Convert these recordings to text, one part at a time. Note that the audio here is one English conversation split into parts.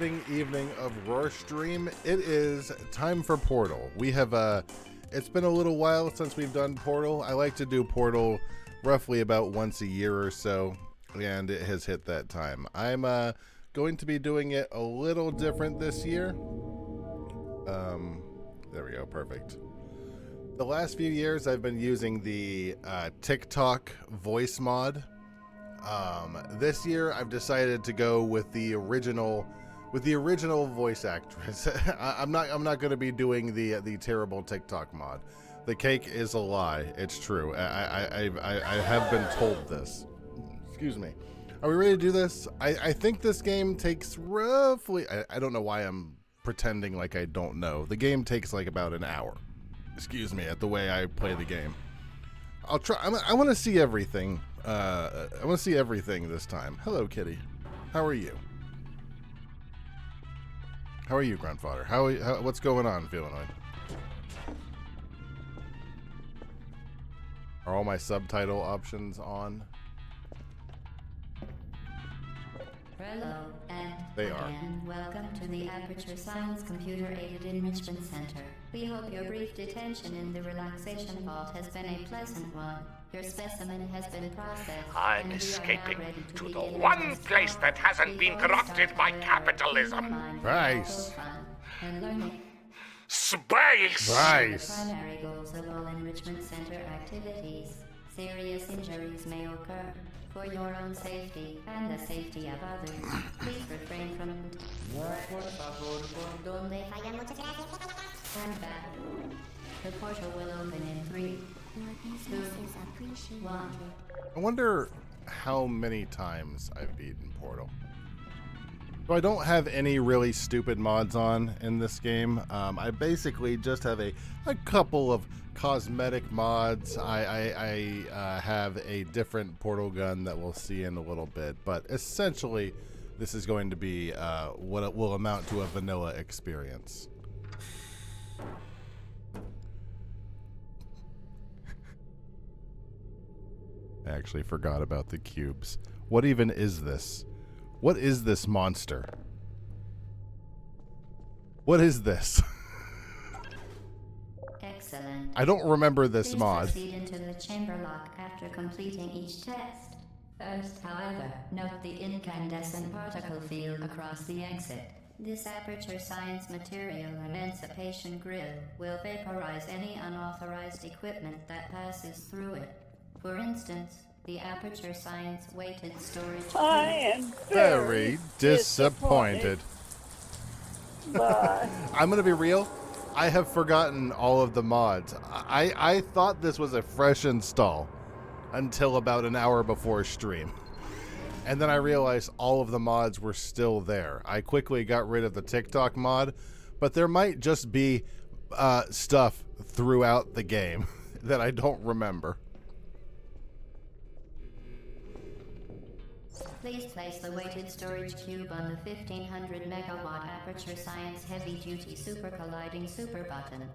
Evening of Roarstream. It is time for Portal. We have it's been a little while since we've done Portal. I like to do Portal roughly about once a year or so, and it has hit that time. I'm going to be doing it a little different this year. There we go, perfect. The last few years I've been using the TikTok voice mod. This year I've decided to go with the original voice actress. I'm not going to be doing the terrible TikTok mod. The cake is a lie. It's true. I have been told this. Excuse me. Are we ready to do this? I think this game takes roughly. I don't know why I'm pretending like I don't know. The game takes like about an hour. Excuse me, at the way I play the game. I'll try. I want to see everything. I want to see everything this time. Hello, kitty. How are you? How are you, grandfather? What's going on, Feelanoid? Are all my subtitle options on? Hello, and they are. Welcome to the Aperture Science Computer-Aided Enrichment Center. We hope your brief detention in the relaxation vault has been a pleasant one. Your specimen has been processed. I'm escaping to the one place that hasn't been corrupted by capitalism. Nice. Space! Nice. Primary goals of all enrichment center activities. Serious injuries may occur. For your own safety and the safety of others, please refrain from stand back. The portal will open in 3, 2, 1. I wonder how many times I've beaten Portal. So I don't have any really stupid mods on in this game. I basically just have a couple of cosmetic mods. I have a different portal gun that we'll see in a little bit, but essentially this is going to be what it will amount to a vanilla experience. I actually forgot about the cubes. What even is this? What is this monster? What is this? Excellent. I don't remember this Please mod. proceed into the chamber lock after completing each test. First, however, note the incandescent particle field across the exit. This Aperture Science Material Emancipation Grill will vaporize any unauthorized equipment that passes through it. For instance, the Aperture Science weighted storage. I am Very disappointed. Bye. I'm gonna be real. I have forgotten all of the mods. I thought this was a fresh install until about an hour before stream. And then I realized all of the mods were still there. I quickly got rid of the TikTok mod, but there might just be stuff throughout the game that I don't remember. Please place the weighted storage cube on the 1500 megawatt Aperture Science Heavy Duty Super Colliding Super Button.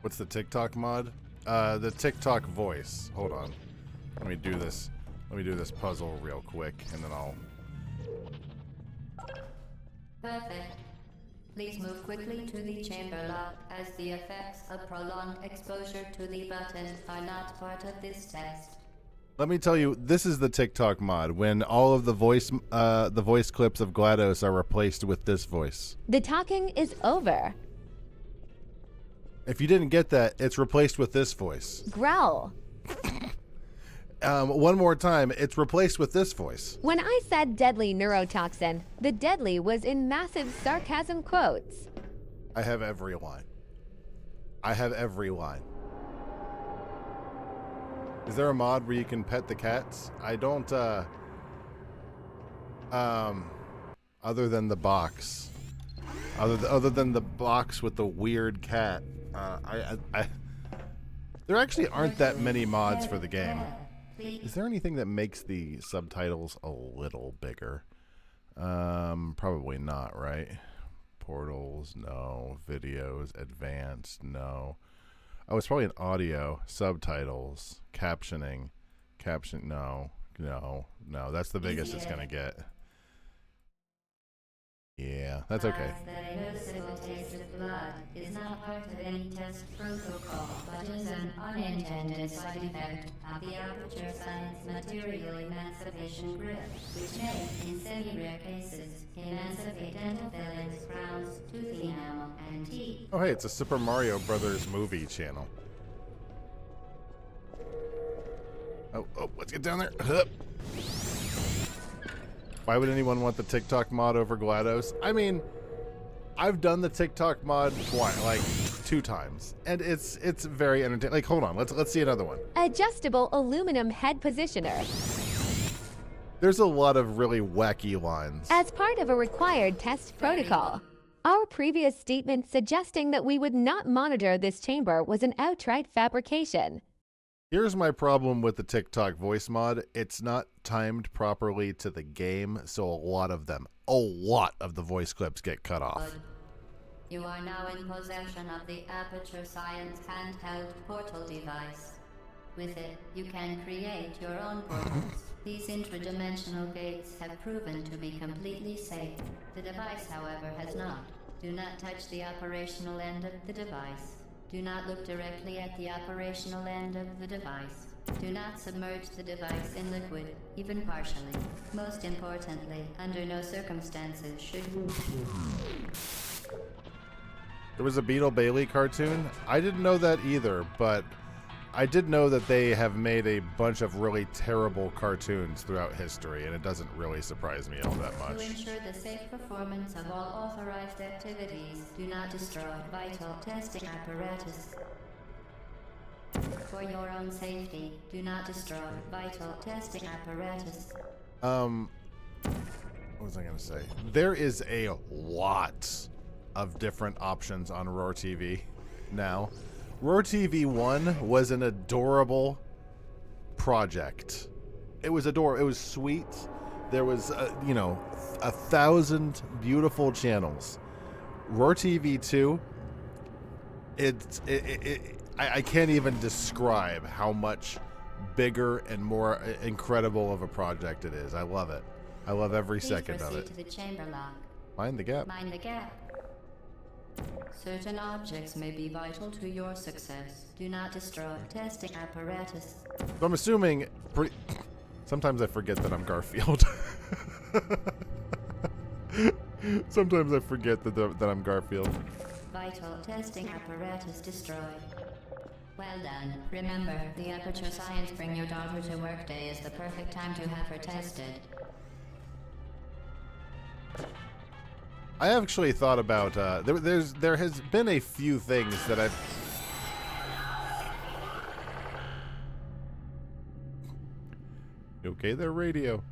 What's the TikTok mod? The TikTok voice. Hold on. Let me do this. Let me do this puzzle real quick, and then I'll... Perfect. Please move quickly to the chamber lock, as the effects of prolonged exposure to the button are not part of this test. Let me tell you, this is the TikTok mod, when all of the voice clips of GLaDOS are replaced with this voice. The talking is over. If you didn't get that, it's replaced with this voice. Growl. One more time, it's replaced with this voice. When I said deadly neurotoxin, the deadly was in massive sarcasm quotes. I have every line. I have every line. Is there a mod where you can pet the cats? I don't, other than the box. Other than the box with the weird cat. There actually aren't that many mods for the game. Is there anything that makes the subtitles a little bigger? Probably not, right? Portals, no. Videos, advanced, no. Oh, it's probably an audio, subtitles, captioning, no. That's the biggest it's gonna get. Yeah, that's okay. That a notable taste of blood is not part of any test protocol, but is an unintended side effect of the aperture science material emancipation grip, which may, in semi-rare cases, emancipate dental fillings, crowns, tooth enamel, and teeth. Oh, hey, it's a Super Mario Brothers movie channel. Oh, let's get down there. Hup. Why would anyone want the TikTok mod over GLaDOS? I mean, I've done the TikTok mod like 2 times, and it's very entertaining. Like, hold on, let's see another one. Adjustable aluminum head positioner. There's a lot of really wacky lines. As part of a required test protocol. Our previous statement suggesting that we would not monitor this chamber was an outright fabrication. Here's my problem with the TikTok voice mod. It's not timed properly to the game, so a lot of the voice clips get cut off. You are now in possession of the Aperture Science handheld portal device. With it, you can create your own portals. These intradimensional gates have proven to be completely safe. The device, however, has not. Do not touch the operational end of the device. Do not look directly at the operational end of the device. Do not submerge the device in liquid, even partially. Most importantly, under no circumstances should you... There was a Beetle Bailey cartoon. I didn't know that either, but I did know that they have made a bunch of really terrible cartoons throughout history, and it doesn't really surprise me all that much. To ensure the safe performance of all authorized activities, do not destroy vital testing apparatus. For your own safety, do not destroy vital testing apparatus. What was I going to say? There is a lot of different options on Roar TV now. Roar TV 1 was an adorable project. It was adorable. It was sweet. There was, 1,000 beautiful channels. Roar TV 2, I can't even describe how much bigger and more incredible of a project it is. I love it. I love every second of it. To the chamber lock. Mind the gap. Mind the gap. Certain objects may be vital to your success. Do not destroy testing apparatus. So I'm assuming... Sometimes I forget that I'm Garfield. Sometimes I forget that I'm Garfield. Vital testing apparatus destroyed. Well done. Remember, the Aperture Science Bring Your Daughter to Work Day is the perfect time to have her tested. I actually thought about there has been a few things that I've okay there radio.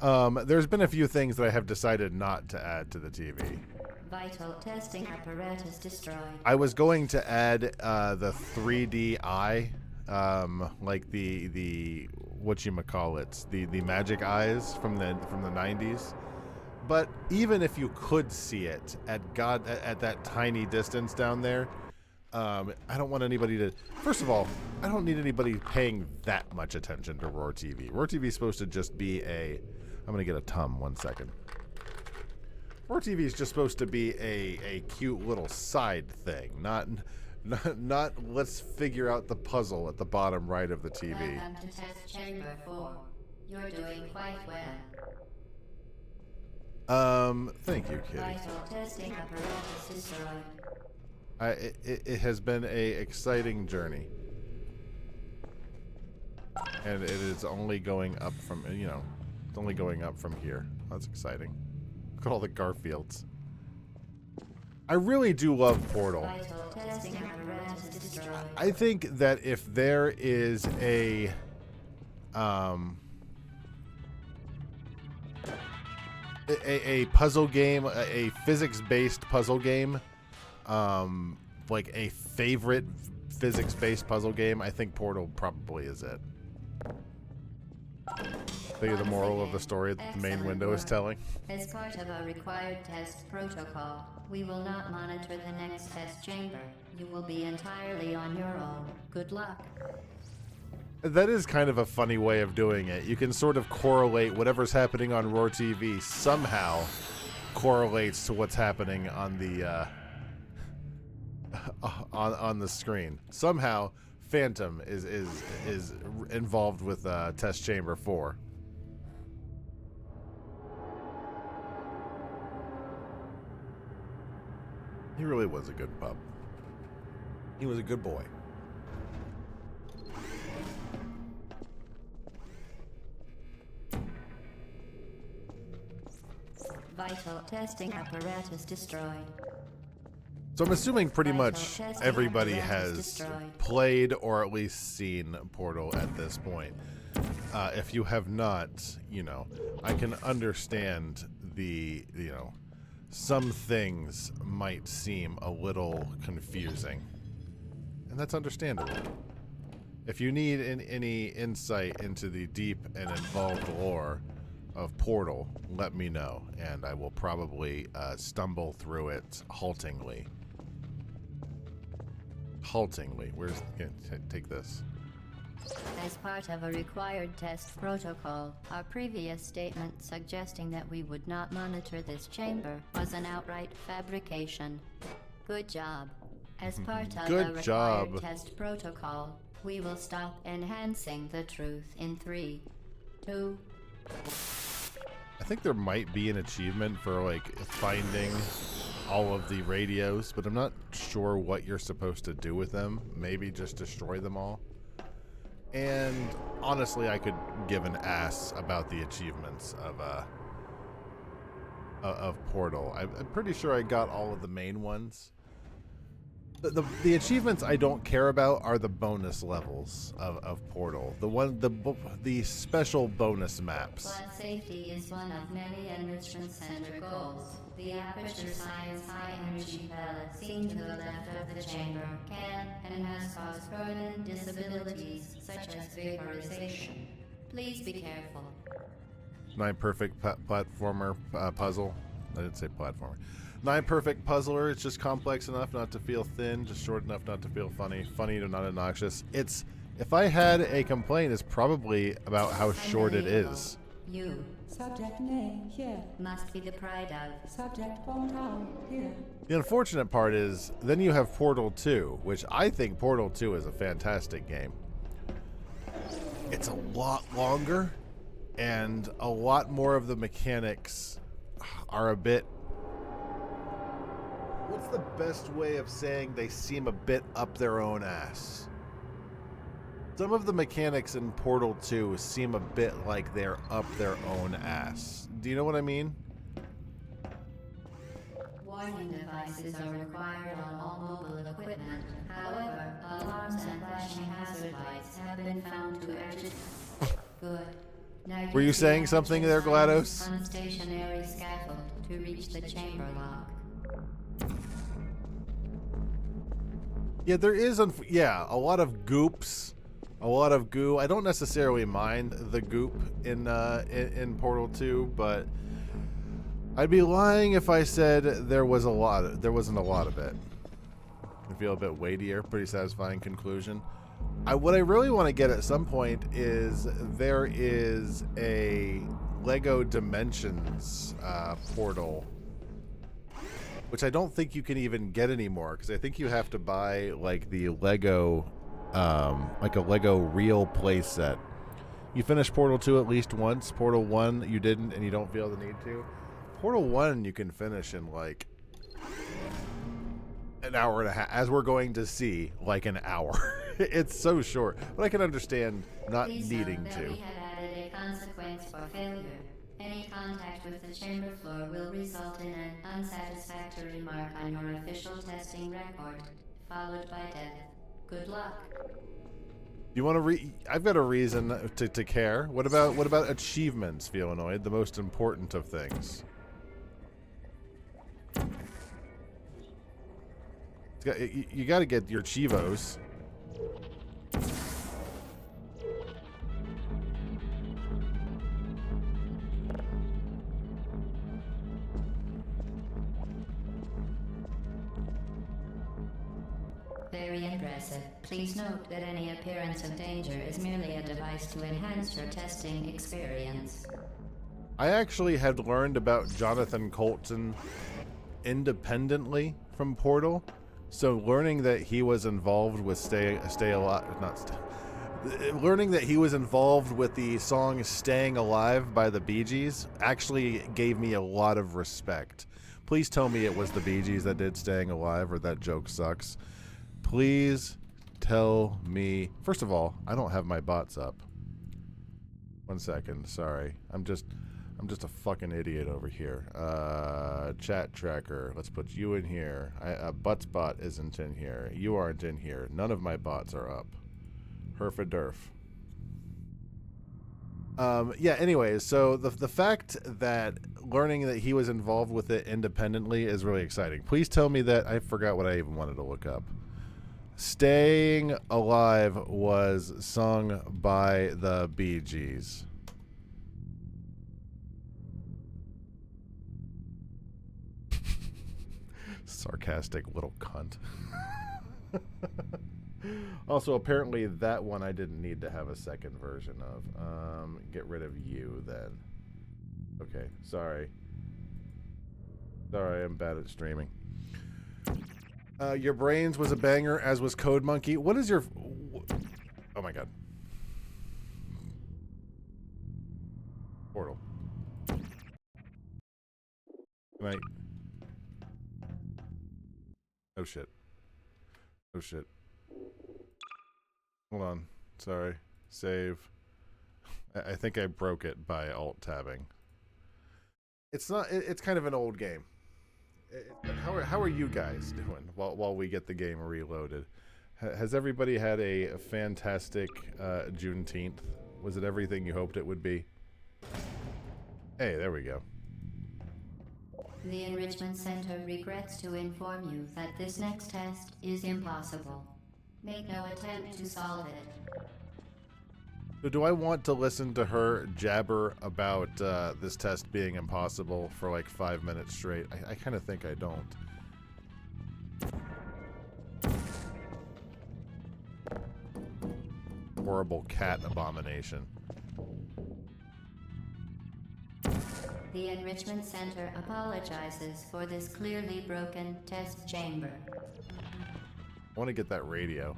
There's been a few things that I have decided not to add to the TV. Vital testing apparatus destroyed. I was going to add the 3D eye, like the whatchamacallits, the magic eyes from the 90s. But even if you could see it at that tiny distance down there, I don't want anybody to... First of all, I don't need anybody paying that much attention to Roar TV. Roar TV is supposed to just be a... I'm going to get a tum, 1 second. Roar TV is just supposed to be a cute little side thing, not let's figure out the puzzle at the bottom right of the TV. Welcome to Test Chamber 4. You're doing quite well. Thank you, Kitty. Vital testing apparatus destroyed. It has been a exciting journey. And it is only going up from, it's only going up from here. That's exciting. Look at all the Garfields. I really do love Portal. Vital testing apparatus destroyed. I think that if there is a puzzle game, a physics-based puzzle game, like a favorite physics-based puzzle game, I think Portal probably is it. Think of the moral of the story that the main window is telling. As part of a required test protocol, we will not monitor the next test chamber. You will be entirely on your own. Good luck. That is kind of a funny way of doing it. You can sort of correlate whatever's happening on Roar TV somehow correlates to what's happening on the on the screen. Somehow, Phantom is involved with Test Chamber 4. He really was a good pup. He was a good boy. Vital testing apparatus destroyed. So I'm assuming pretty Vital much testing everybody apparatus has destroyed. played or at least seen Portal at this point. If you have not, you know, I can understand the, you know, some things might seem a little confusing. And that's understandable. If you need any insight into the deep and involved lore of Portal, let me know, and I will probably stumble through it haltingly. Haltingly. Where's... Here, take this. As part of a required test protocol, our previous statement suggesting that we would not monitor this chamber was an outright fabrication. Good job. As part of Good a required job. test protocol, we will stop enhancing the truth in 3, 2. I think there might be an achievement for, like, finding all of the radios, but I'm not sure what you're supposed to do with them. Maybe just destroy them all. And honestly, I could give an ass about the achievements of Portal. I'm pretty sure I got all of the main ones. The achievements I don't care about are the bonus levels of Portal. The special bonus maps. Flood safety is one of many enrichment center goals. The Aperture Science high-energy pellet seen to the left of the chamber can and has caused permanent disabilities such as vaporization. Please be careful. 9 perfect platformer puzzle. I didn't say platformer. 9 perfect puzzler. It's just complex enough not to feel thin, just short enough not to feel funny, funny to not obnoxious. It's, if I had a complaint, it's probably about how short it is. You Subject name here. must be the pride of. Subject hometown here. The unfortunate part is, then you have Portal 2, which I think Portal 2 is a fantastic game. It's a lot longer, and a lot more of the mechanics are a bit... What's the best way of saying they seem a bit up their own ass? Some of the mechanics in Portal 2 seem a bit like they're up their own ass. Do you know what I mean? Warning devices are required on all mobile equipment. However, alarms and flashing hazard lights have been found to urgent. Good. Now Were you use the saying something there, Aperture GLaDOS? Science unstationary scaffold to reach the chamber lock. Yeah, there is, a lot of goops, a lot of goo. I don't necessarily mind the goop in Portal 2, but I'd be lying if I said there wasn't a lot of it. I feel a bit weightier, pretty satisfying conclusion. What I really want to get at some point is there is a Lego Dimensions portal, which I don't think you can even get anymore, because I think you have to buy like the Lego, like a Lego real play set. You finish Portal 2 at least once. Portal 1 you didn't, and you don't feel the need to. Portal 1 you can finish in like an hour and a half, as we're going to see, like an hour. It's so short, but I can understand not Please needing note that to. we have added a consequence for failure. Any contact with the chamber floor will result in an unsatisfactory mark on your official testing record, followed by death. Good luck. You want to I've got a reason to care. What about achievements, Feelanoid? The most important of things. You got to get your Chivos. Very impressive. Please note that any appearance of danger is merely a device to enhance your testing experience. I actually had learned about Jonathan Colton independently from Portal, so learning that he was involved with learning that he was involved with the song "Staying Alive" by the Bee Gees actually gave me a lot of respect. Please tell me it was the Bee Gees that did "Staying Alive," or that joke sucks. Please tell me. First of all, I don't have my bots up. 1 second, sorry. I'm just a fucking idiot over here. Chat tracker. Let's put you in here. Butts bot isn't in here. You aren't in here. None of my bots are up. Herf-a-derf. Yeah, anyways, so the fact that learning that he was involved with it independently is really exciting. Please tell me that I forgot what I even wanted to look up. Staying Alive was sung by the Bee Gees. Sarcastic little cunt. Also, apparently that one I didn't need to have a second version of. Get rid of you then. Okay, sorry. Sorry, I'm bad at streaming. Your brains was a banger, as was Code Monkey. What is your... Oh my god. Portal. Right. Oh shit. Oh shit. Hold on. Sorry. Save. I think I broke it by alt-tabbing. It's not... It's kind of an old game. How are you guys doing while we get the game reloaded? Has everybody had a fantastic Juneteenth? Was it everything you hoped it would be? Hey, there we go. The Enrichment Center regrets to inform you that this next test is impossible. Make no attempt to solve it. So do I want to listen to her jabber about this test being impossible for like 5 minutes straight? I kind of think I don't. Horrible cat abomination. The Enrichment Center apologizes for this clearly broken test chamber. I want to get that radio.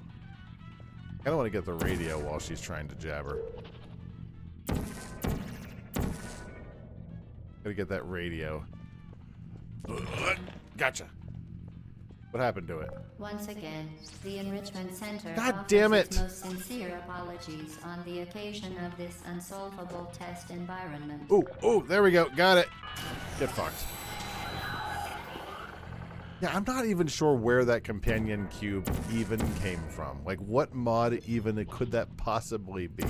I don't want to get the radio while she's trying to jabber. Gotta get that radio. Gotcha. What happened to it? Once again, the Enrichment Center God damn it! offers its most sincere apologies on the occasion of this unsolvable test environment. Ooh, there we go. Got it. Get fucked. Yeah, I'm not even sure where that companion cube even came from. Like, what mod even could that possibly be?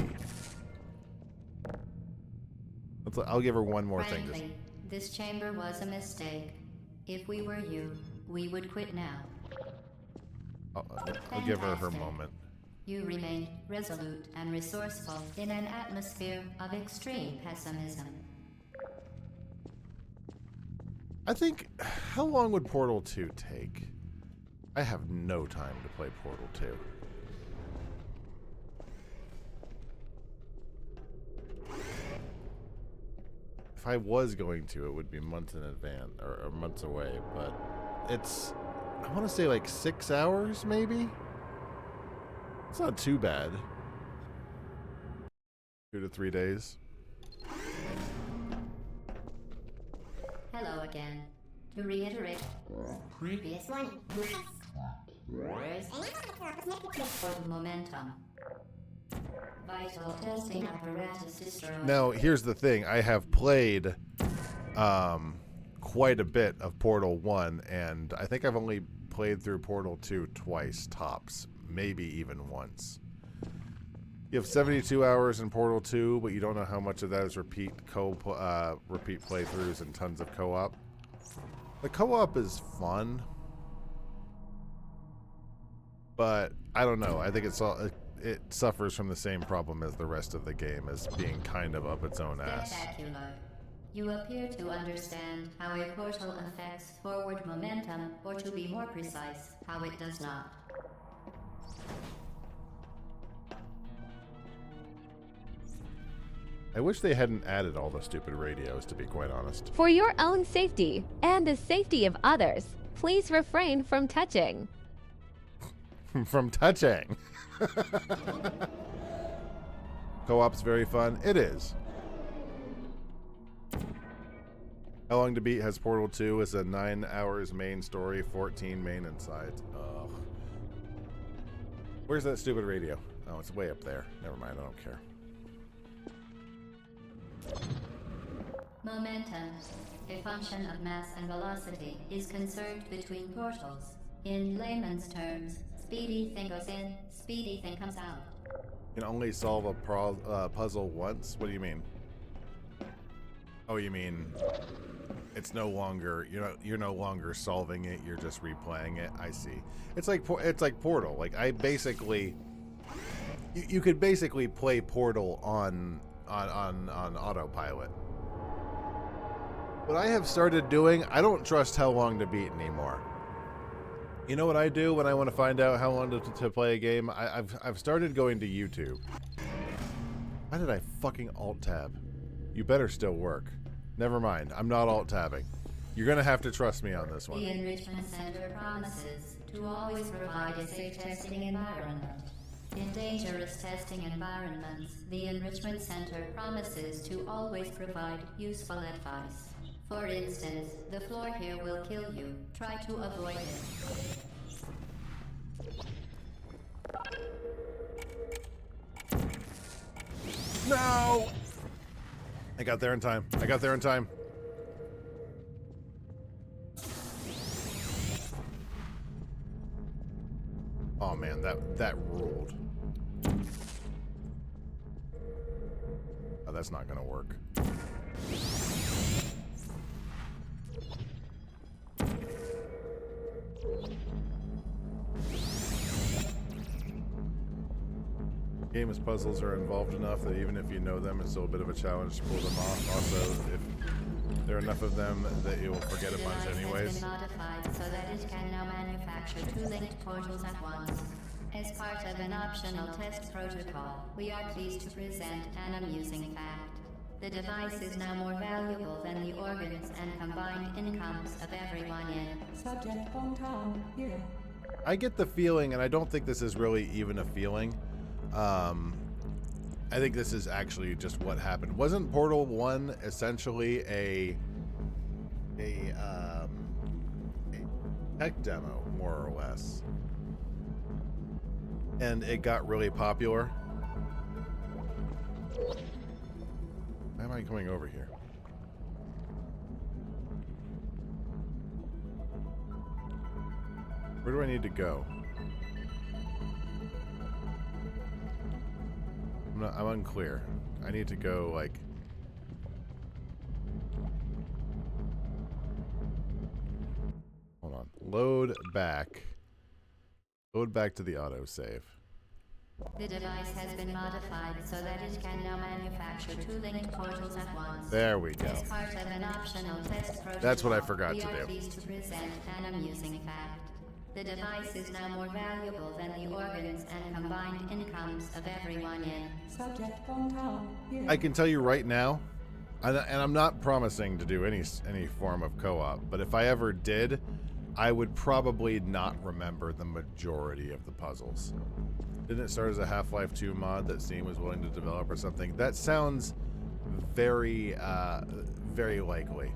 I'll give her one more thing. Frankly, this chamber was a mistake. If we were you, we would quit now. I'll give her her moment. You remained resolute and resourceful in an atmosphere of extreme pessimism. I think, how long would Portal 2 take? I have no time to play Portal 2. If I was going to, it would be months in advance, or months away, but it's, I want to say like 6 hours, maybe? It's not too bad. 2 to 3 days. Hello again. To reiterate, previous one. For momentum. Vital testing apparatus destroyed. Now, here's the thing. I have played quite a bit of Portal 1, and I think I've only played through Portal 2 twice, tops. Maybe even once. You have 72 hours in Portal 2, but you don't know how much of that is repeat playthroughs and tons of co-op. The co-op is fun, but I don't know. I think it suffers from the same problem as the rest of the game, as being kind of up its own ass. Spectacular. You appear to understand how a portal affects forward momentum, or to be more precise, how it does not. I wish they hadn't added all the stupid radios, to be quite honest. For your own safety and the safety of others, please refrain from touching. From touching. Co-op's very fun. It is. How Long to Beat has Portal 2. It's a 9 hours main story, 14 main and sides. Ugh. Where's that stupid radio? Oh, it's way up there. Never mind, I don't care. Momentum, a function of mass and velocity, is conserved between portals. In layman's terms, speedy thing goes in, speedy thing comes out. You can only solve a puzzle once? What do you mean? Oh, you mean it's no longer you're no longer solving it, you're just replaying it. I see. It's like Portal. Like I basically you could basically play Portal on autopilot. What I have started doing, I don't trust How Long to Beat anymore. You know what I do when I want to find out how long to play a game? I've started going to YouTube. Why did I fucking alt-tab? You better still work. Never mind, I'm not alt-tabbing. You're gonna have to trust me on this one. The Enrichment Center promises to always provide a safe testing environment. In dangerous testing environments, the Enrichment Center promises to always provide useful advice. For instance, the floor here will kill you. Try to avoid it. No! I got there in time. I got there in time. Oh man, that ruled. Oh, that's not gonna work. Game's puzzles are involved enough that even if you know them, it's still a bit of a challenge to pull them off. Also, if there are enough of them that you will forget a bunch anyways. The device has been modified so that it can now manufacture 2 linked portals at once. As part of an optional test protocol, we are pleased to present an amusing fact. The device is now more valuable than the organs and combined incomes of everyone in. Subject hometown here. I get the feeling, and I don't think this is really even a feeling. I think this is actually just what happened. Wasn't Portal 1 essentially a tech demo, more or less? And it got really popular. Why am I coming over here? Where do I need to go? I'm unclear. I need to go, like... Hold on. Load back. Load back to the autosave. The device has been modified so that it can now manufacture 2 linked portals at once. There we go. As part of an optional test protocol, That's what I forgot we to are do. pleased to present an amusing fact. The device is now more valuable than the organs and combined incomes of everyone in. Subject hometown here. I can tell you right now, and I'm not promising to do any form of co-op, but if I ever did, I would probably not remember the majority of the puzzles. Didn't it start as a Half-Life 2 mod that Steam was willing to develop or something? That sounds very, very likely.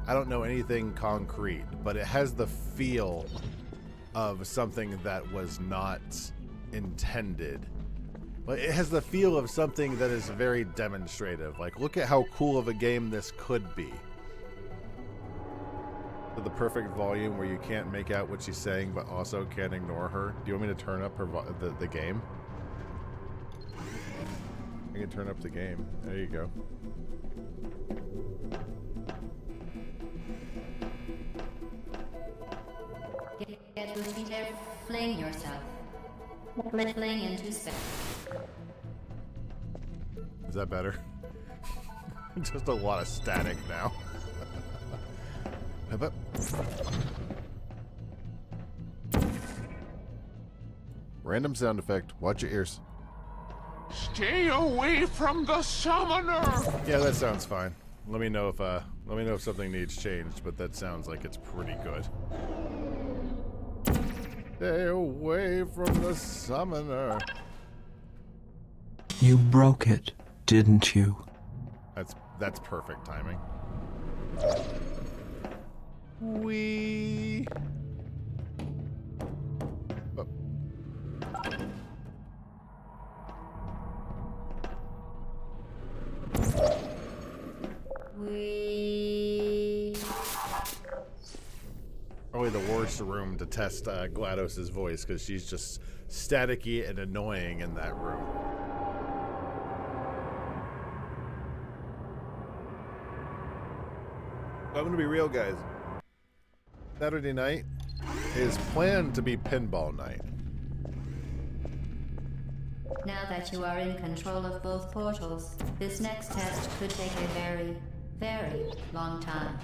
I don't know anything concrete, but it has the feel of something that was not intended. Like, it has the feel of something that is very demonstrative. Like, look at how cool of a game this could be. The perfect volume where you can't make out what she's saying, but also can't ignore her. Do you want me to turn up her the game? I can turn up the game. There you go. Get to be there, fling yourself. Fling into space. Is that better? Just a lot of static now. But random sound effect. Watch your ears. Stay away from the summoner! Yeah, that sounds fine. Let me know if something needs changed, but that sounds like it's pretty good. Stay away from the summoner. You broke it, didn't you? That's perfect timing. Wee. Oh. Probably the worst room to test GLaDOS's voice because she's just staticky and annoying in that room. I'm gonna be real, guys. Saturday night is planned to be pinball night. Now that you are in control of both portals, this next test could take a very, very long time.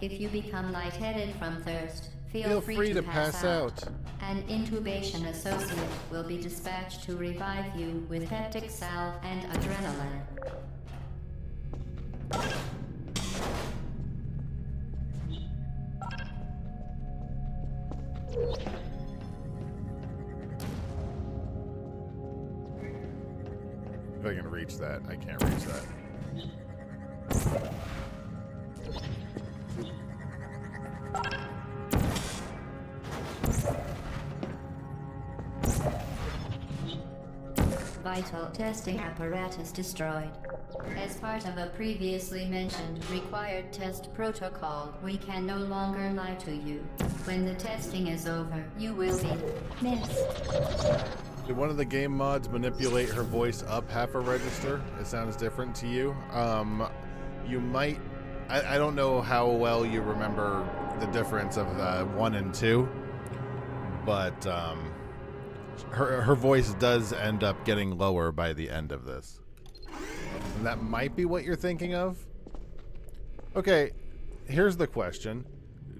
If you become lightheaded from thirst, feel free to pass out. An intubation associate will be dispatched to revive you with peptic salve and adrenaline. If I can reach that, I can't reach that. Vital testing apparatus destroyed. As part of a previously mentioned required test protocol, we can no longer lie to you. When the testing is over, you will be missed. Did one of the game mods manipulate her voice up half a register? It sounds different to you. You might... I don't know how well you remember the difference of 1 and 2, but her voice does end up getting lower by the end of this. And that might be what you're thinking of. Okay, here's the question.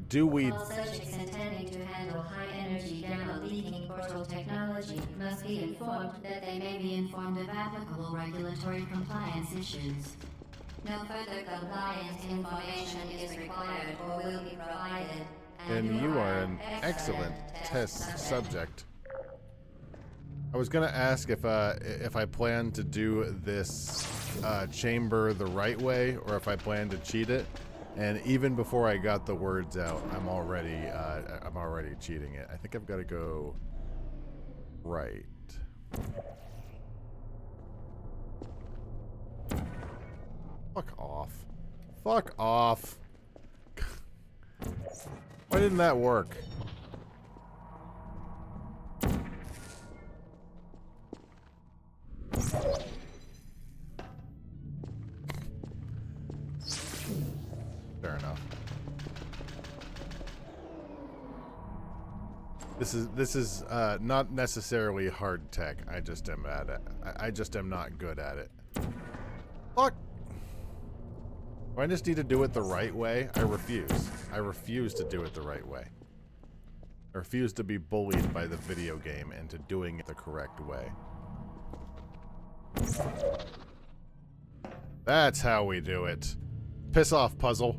Do we... All subjects intending to handle high-energy gamma-leaking portal technology must be informed that they may be informed of applicable regulatory compliance issues. No further compliance information is required or will be provided. And you are an excellent test subject. I was gonna ask if I plan to do this chamber the right way or if I plan to cheat it, and even before I got the words out, I'm already cheating it. I think I've got to go right. Fuck off. Fuck off. Why didn't that work? Fair enough. This is not necessarily hard tech. I just am at it. I just am not good at it. Fuck. Do I just need to do it the right way? I refuse. I refuse to do it the right way. I refuse to be bullied by the video game into doing it the correct way. That's how we do it. Piss off, puzzle.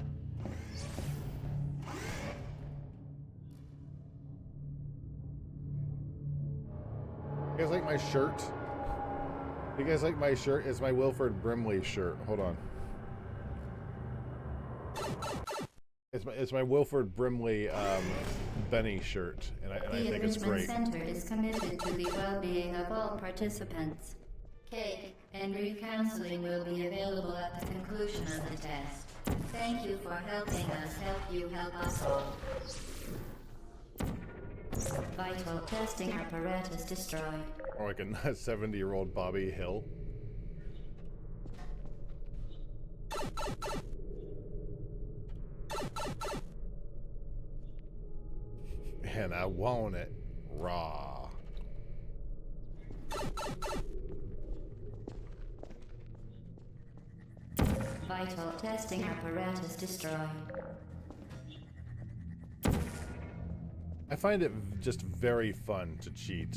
You guys like my shirt? You guys like my shirt? It's my Wilford Brimley shirt. Hold on. It's my Wilford Brimley Benny shirt, and I think it's great. The Enrichment Center is committed to the well-being of all participants. Cake and grief counseling will be available at the conclusion of the test. Thank you for helping us help you help us all. Vital testing apparatus destroyed. Or like a 70-year-old Bobby Hill. And I want it raw. Vital testing apparatus destroyed. I find it just very fun to cheat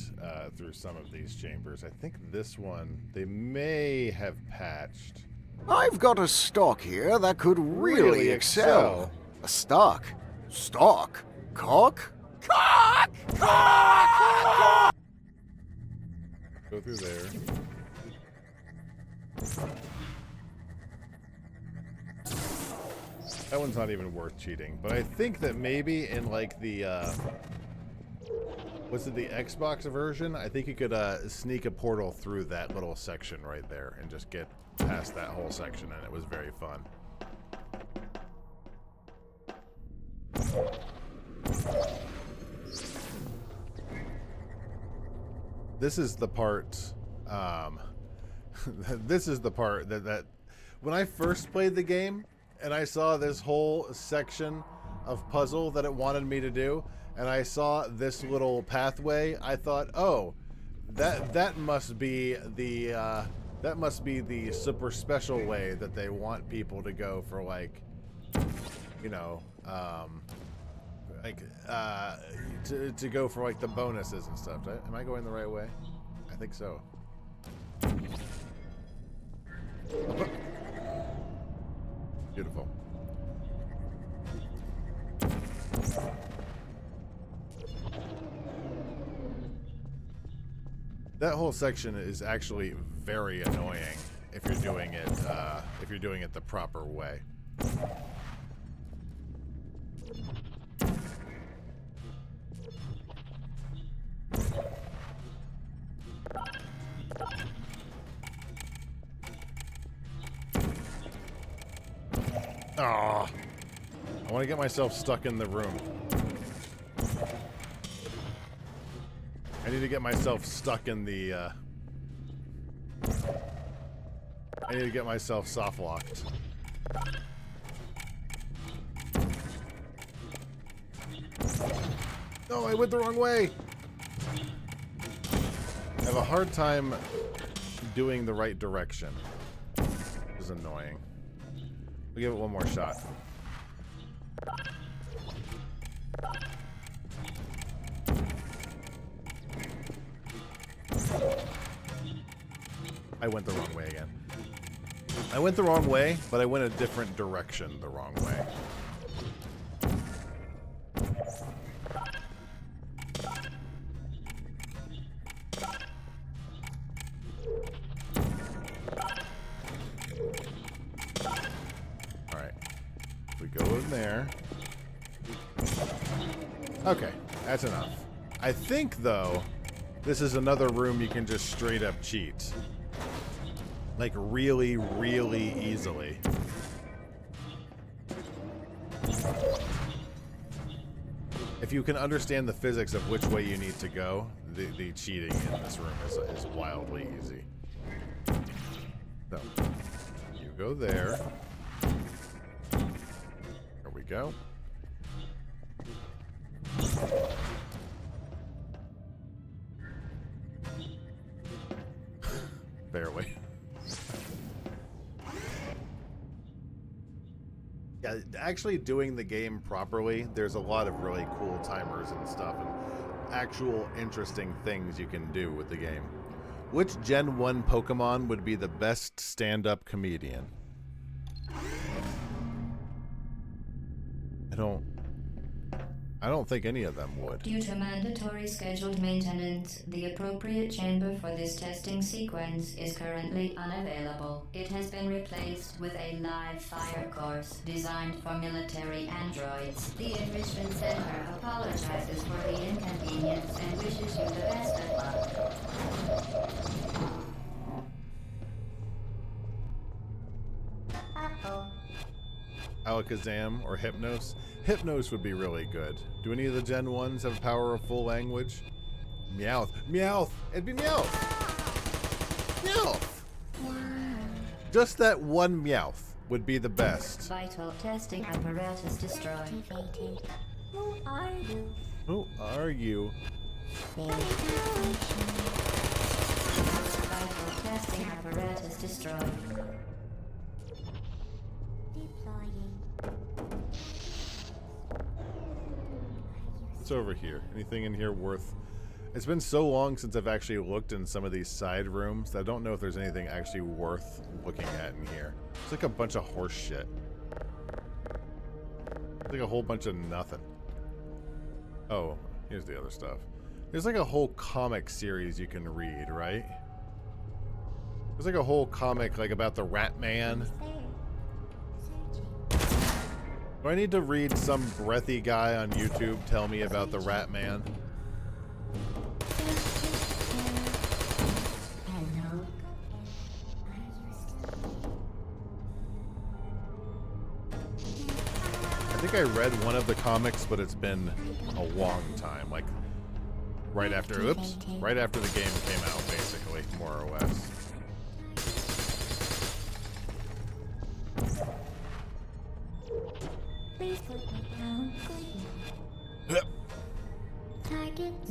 through some of these chambers. I think this one they may have patched. I've got a stock here that could really excel. A stock? Stock? Cock? Cock! Cock! Go through there. That one's not even worth cheating, but I think that maybe in like the was it the Xbox version? I think you could sneak a portal through that little section right there and just get past that whole section, and it was very fun. This is the part. This is the part that when I first played the game and I saw this whole section of puzzle that it wanted me to do, and I saw this little pathway, I thought, oh, that must be the super special way that they want people to go for, like, you know, to go for like the bonuses and stuff. Am I going the right way? I think so. Beautiful. That whole section is actually very annoying if you're doing it the proper way. Oh, I want to get myself stuck in the room. I need to get myself stuck in the, I need to get myself soft locked. No, I went the wrong way. I have a hard time doing the right direction. This is annoying. We'll give it one more shot. I went the wrong way again. I went the wrong way, but I went a different direction the wrong way. Alright. We go in there. Okay, that's enough. I think, though, this is another room you can just straight up cheat. Like, really, really easily. If you can understand the physics of which way you need to go, the cheating in this room is wildly easy. So, you go there. There we go. Barely. Yeah, actually doing the game properly, there's a lot of really cool timers and stuff, and actual interesting things you can do with the game. Which Gen 1 Pokemon would be the best stand-up comedian? I don't think any of them would. Due to mandatory scheduled maintenance, the appropriate chamber for this testing sequence is currently unavailable. It has been replaced with a live fire course designed for military androids. The Enrichment Center apologizes for the inconvenience and wishes you the best of luck. Uh-oh. Alakazam or Hypnos? Hypnos would be really good. Do any of the Gen 1s have power of full language? Meowth. Meowth! It'd be Meowth! Meowth! Just that one Meowth would be the best. Vital testing apparatus destroyed. Who are you? Who are you? Vital testing apparatus destroyed. Deploying. It's What's over here? Anything in here worth... It's been so long since I've actually looked in some of these side rooms that I don't know if there's anything actually worth looking at in here. It's like a bunch of horse shit. It's like a whole bunch of nothing. Oh, here's the other stuff. There's like a whole comic series you can read, right? There's like a whole comic like about the Rat Man. Do I need to read some breathy guy on YouTube tell me about the Rat Man? I think I read one of the comics, but it's been a long time. Like, right after the game came out, basically, more or less.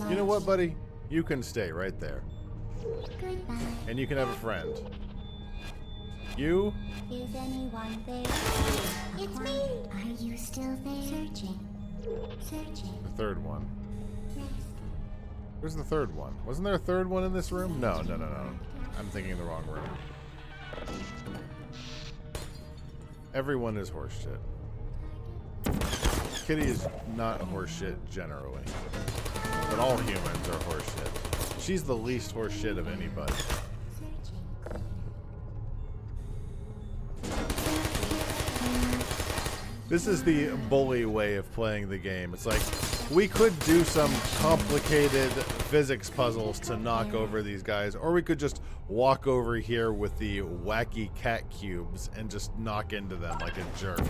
You know what, buddy? You can stay right there. And you can have a friend. You? Is anyone there? It's me! Are you still there? Searching. The third one. Where's the third one? Wasn't there a third one in this room? No. I'm thinking the wrong room. Everyone is horseshit. Kitty is not horseshit generally. But all humans are horseshit. She's the least horseshit of anybody. This is the bully way of playing the game. It's like, we could do some complicated physics puzzles to knock over these guys, or we could just walk over here with the wacky cat cubes and just knock into them like a jerk.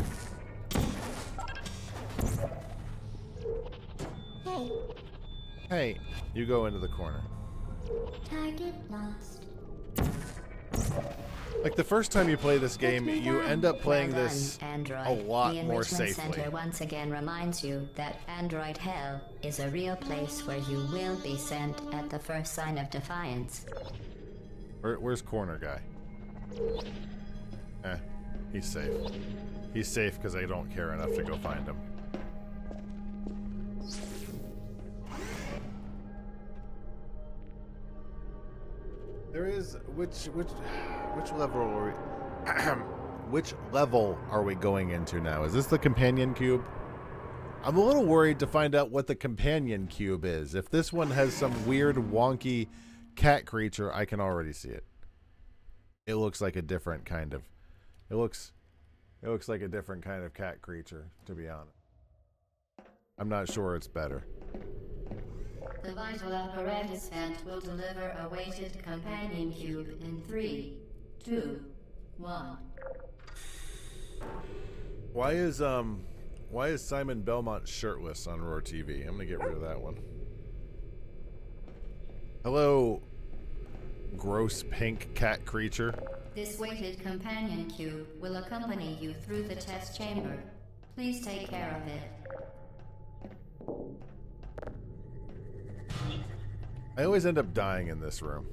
Hey, you go into the corner. Target lost. Like the first time you play this game, you end up playing this Android. a lot the more Enrichment safely. Center once again reminds you that Android Hell is a real place where you will be sent at the first sign of defiance. Where's corner guy? He's safe. He's safe because I don't care enough to go find him. There is which level are we which level are we going into now? Is this the companion cube? I'm a little worried to find out what the companion cube is. If this one has some weird wonky cat creature, I can already see it. It looks like a different kind of it looks like a different kind of cat creature, to be honest. I'm not sure it's better. The vital apparatus vent will deliver a weighted companion cube in 3, 2, 1. Why is Simon Belmont shirtless on Roar TV? I'm gonna get rid of that one. Hello, gross pink cat creature. This weighted companion cube will accompany you through the test chamber. Please take care of it. I always end up dying in this room.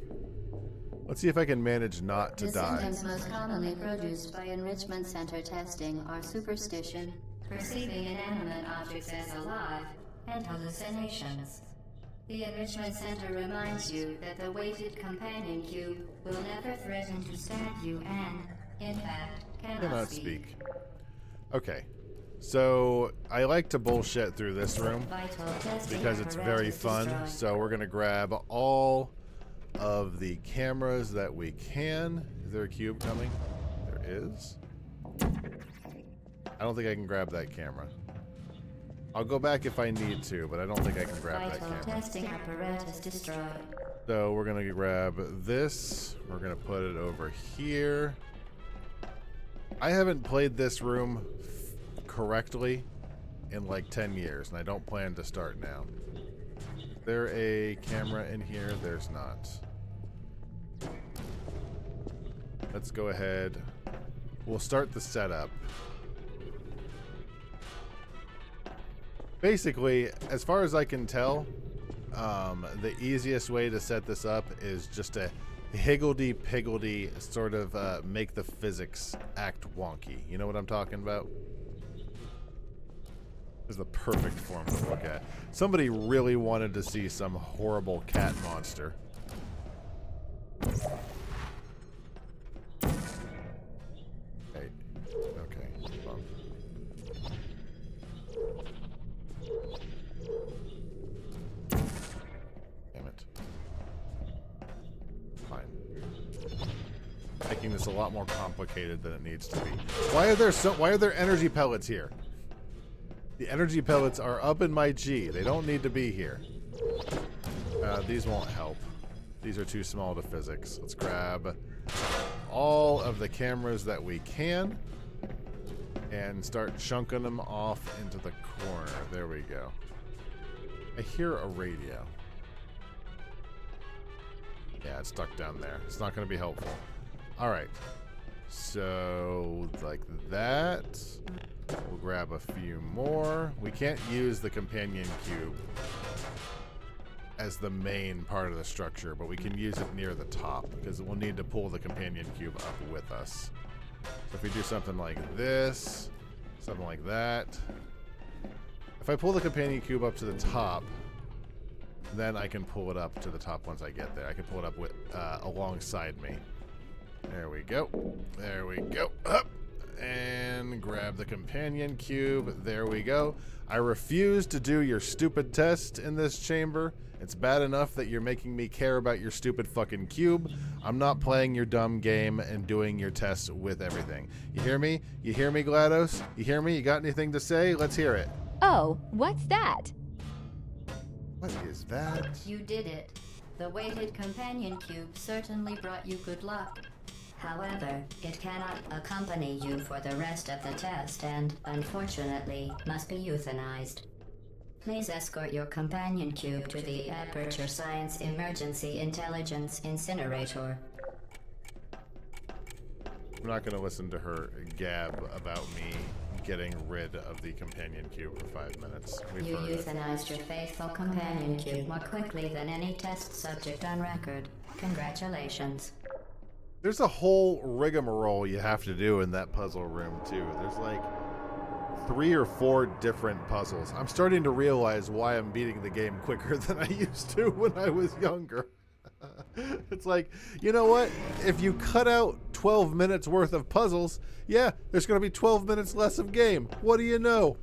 Let's see if I can manage not to The die. symptoms most commonly produced by Enrichment Center testing are superstition, perceiving inanimate objects as alive, and hallucinations. The Enrichment Center reminds you that the weighted companion cube will never threaten to stab you and, in fact, cannot speak. Okay. So, I like to bullshit through this room Vital testing because it's very apparatus fun. destroyed. So we're gonna grab all of the cameras that we can. Is there a cube coming? There is. I don't think I can grab that camera. I'll go back if I need to, but I don't think I can grab that Vital camera. testing apparatus destroyed. So we're gonna grab this. We're gonna put it over here. I haven't played this room correctly in like 10 years, and I don't plan to start now. Is there a camera in here? There's not. Let's go ahead. We'll start the setup. Basically, as far as I can tell, the easiest way to set this up is just a higgledy-piggledy sort of make the physics act wonky. You know what I'm talking about? This is the perfect form to look at. Somebody really wanted to see some horrible cat monster. Hey. Okay. Well. Damn it. Fine. Making this a lot more complicated than it needs to be. Why are there energy pellets here? The energy pellets are up in my G. They don't need to be here. These won't help. These are too small to physics. Let's grab all of the cameras that we can and start chunking them off into the corner. There we go. I hear a radio. Yeah, it's stuck down there. It's not going to be helpful. All right. So, like that. We'll grab a few more. We can't use the companion cube as the main part of the structure, but we can use it near the top because we'll need to pull the companion cube up with us. So if we do something like this, something like that. If I pull the companion cube up to the top, then I can pull it up to the top once I get there. I can pull it up with alongside me. There we go. There we go. Up. And grab the companion cube. There we go. I refuse to do your stupid test in this chamber. It's bad enough that you're making me care about your stupid fucking cube. I'm not playing your dumb game and doing your tests with everything. You hear me? You hear me, GLaDOS? You hear me? You got anything to say? Let's hear it. Oh, what's that? What is that? You did it. The weighted companion cube certainly brought you good luck. However, it cannot accompany you for the rest of the test and, unfortunately, must be euthanized. Please escort your companion cube to the Aperture Science Emergency Intelligence Incinerator. I'm not going to listen to her gab about me getting rid of the companion cube for 5 minutes. You euthanized your faithful companion cube more quickly than any test subject on record. Congratulations. There's a whole rigmarole you have to do in that puzzle room, too. There's like 3 or 4 different puzzles. I'm starting to realize why I'm beating the game quicker than I used to when I was younger. It's like, you know what? If you cut out 12 minutes worth of puzzles, yeah, there's going to be 12 minutes less of game. What do you know?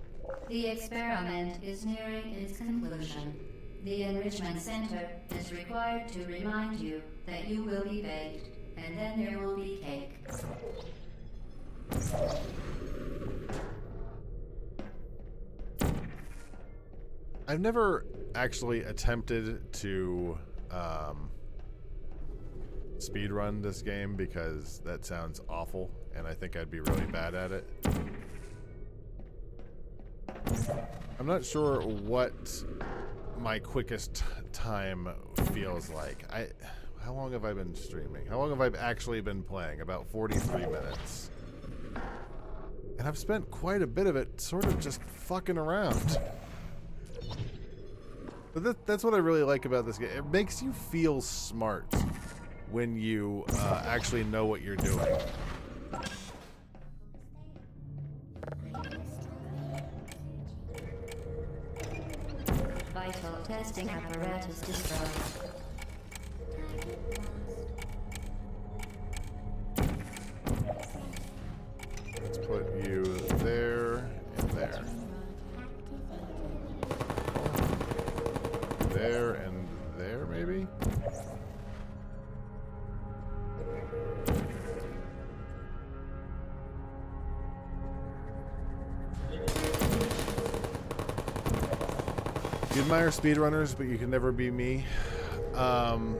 The experiment is nearing its conclusion. The Enrichment Center is required to remind you that you will be baked, and then there will be cake. I've never actually attempted to speedrun this game because that sounds awful, and I think I'd be really bad at it. I'm not sure what my quickest time feels like. How long have I been streaming? How long have I actually been playing? About 43 minutes. And I've spent quite a bit of it sort of just fucking around. But that's what I really like about this game. It makes you feel smart when you actually know what you're doing. Vital testing apparatus destroyed. Let's put you there and there. There and there, maybe? You admire speedrunners, but you can never be me. I've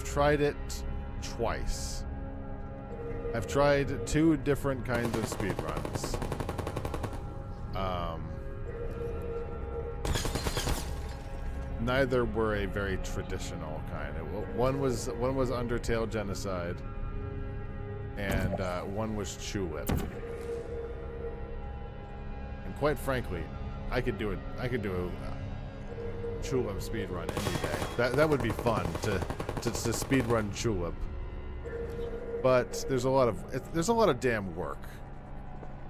tried it twice. I've tried 2 different kinds of speedruns. Neither were a very traditional kind. One was Undertale Genocide, and one was Tulip. And quite frankly, I could do a Tulip speedrun any day. That would be fun to speedrun Tulip. But there's a lot of damn work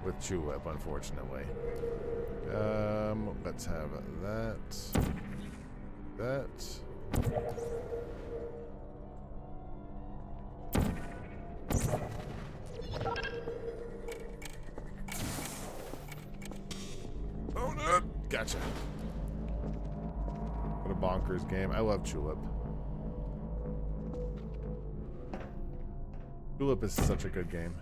with Tulip, unfortunately. Let's have that. That. Oh no! Gotcha. What a bonkers game. I love Tulip. Tulip is such a good game.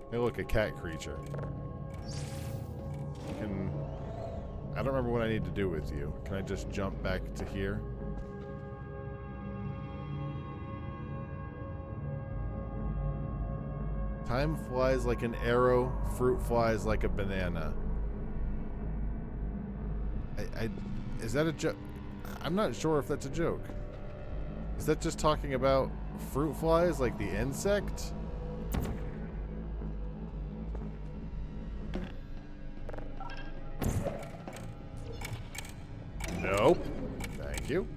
Hey, look, a cat creature. I don't remember what I need to do with you. Can I just jump back to here? Time flies like an arrow, fruit flies like a banana. Is that a joke? I'm not sure if that's a joke. Is that just talking about fruit flies like the insect? Nope. Thank you.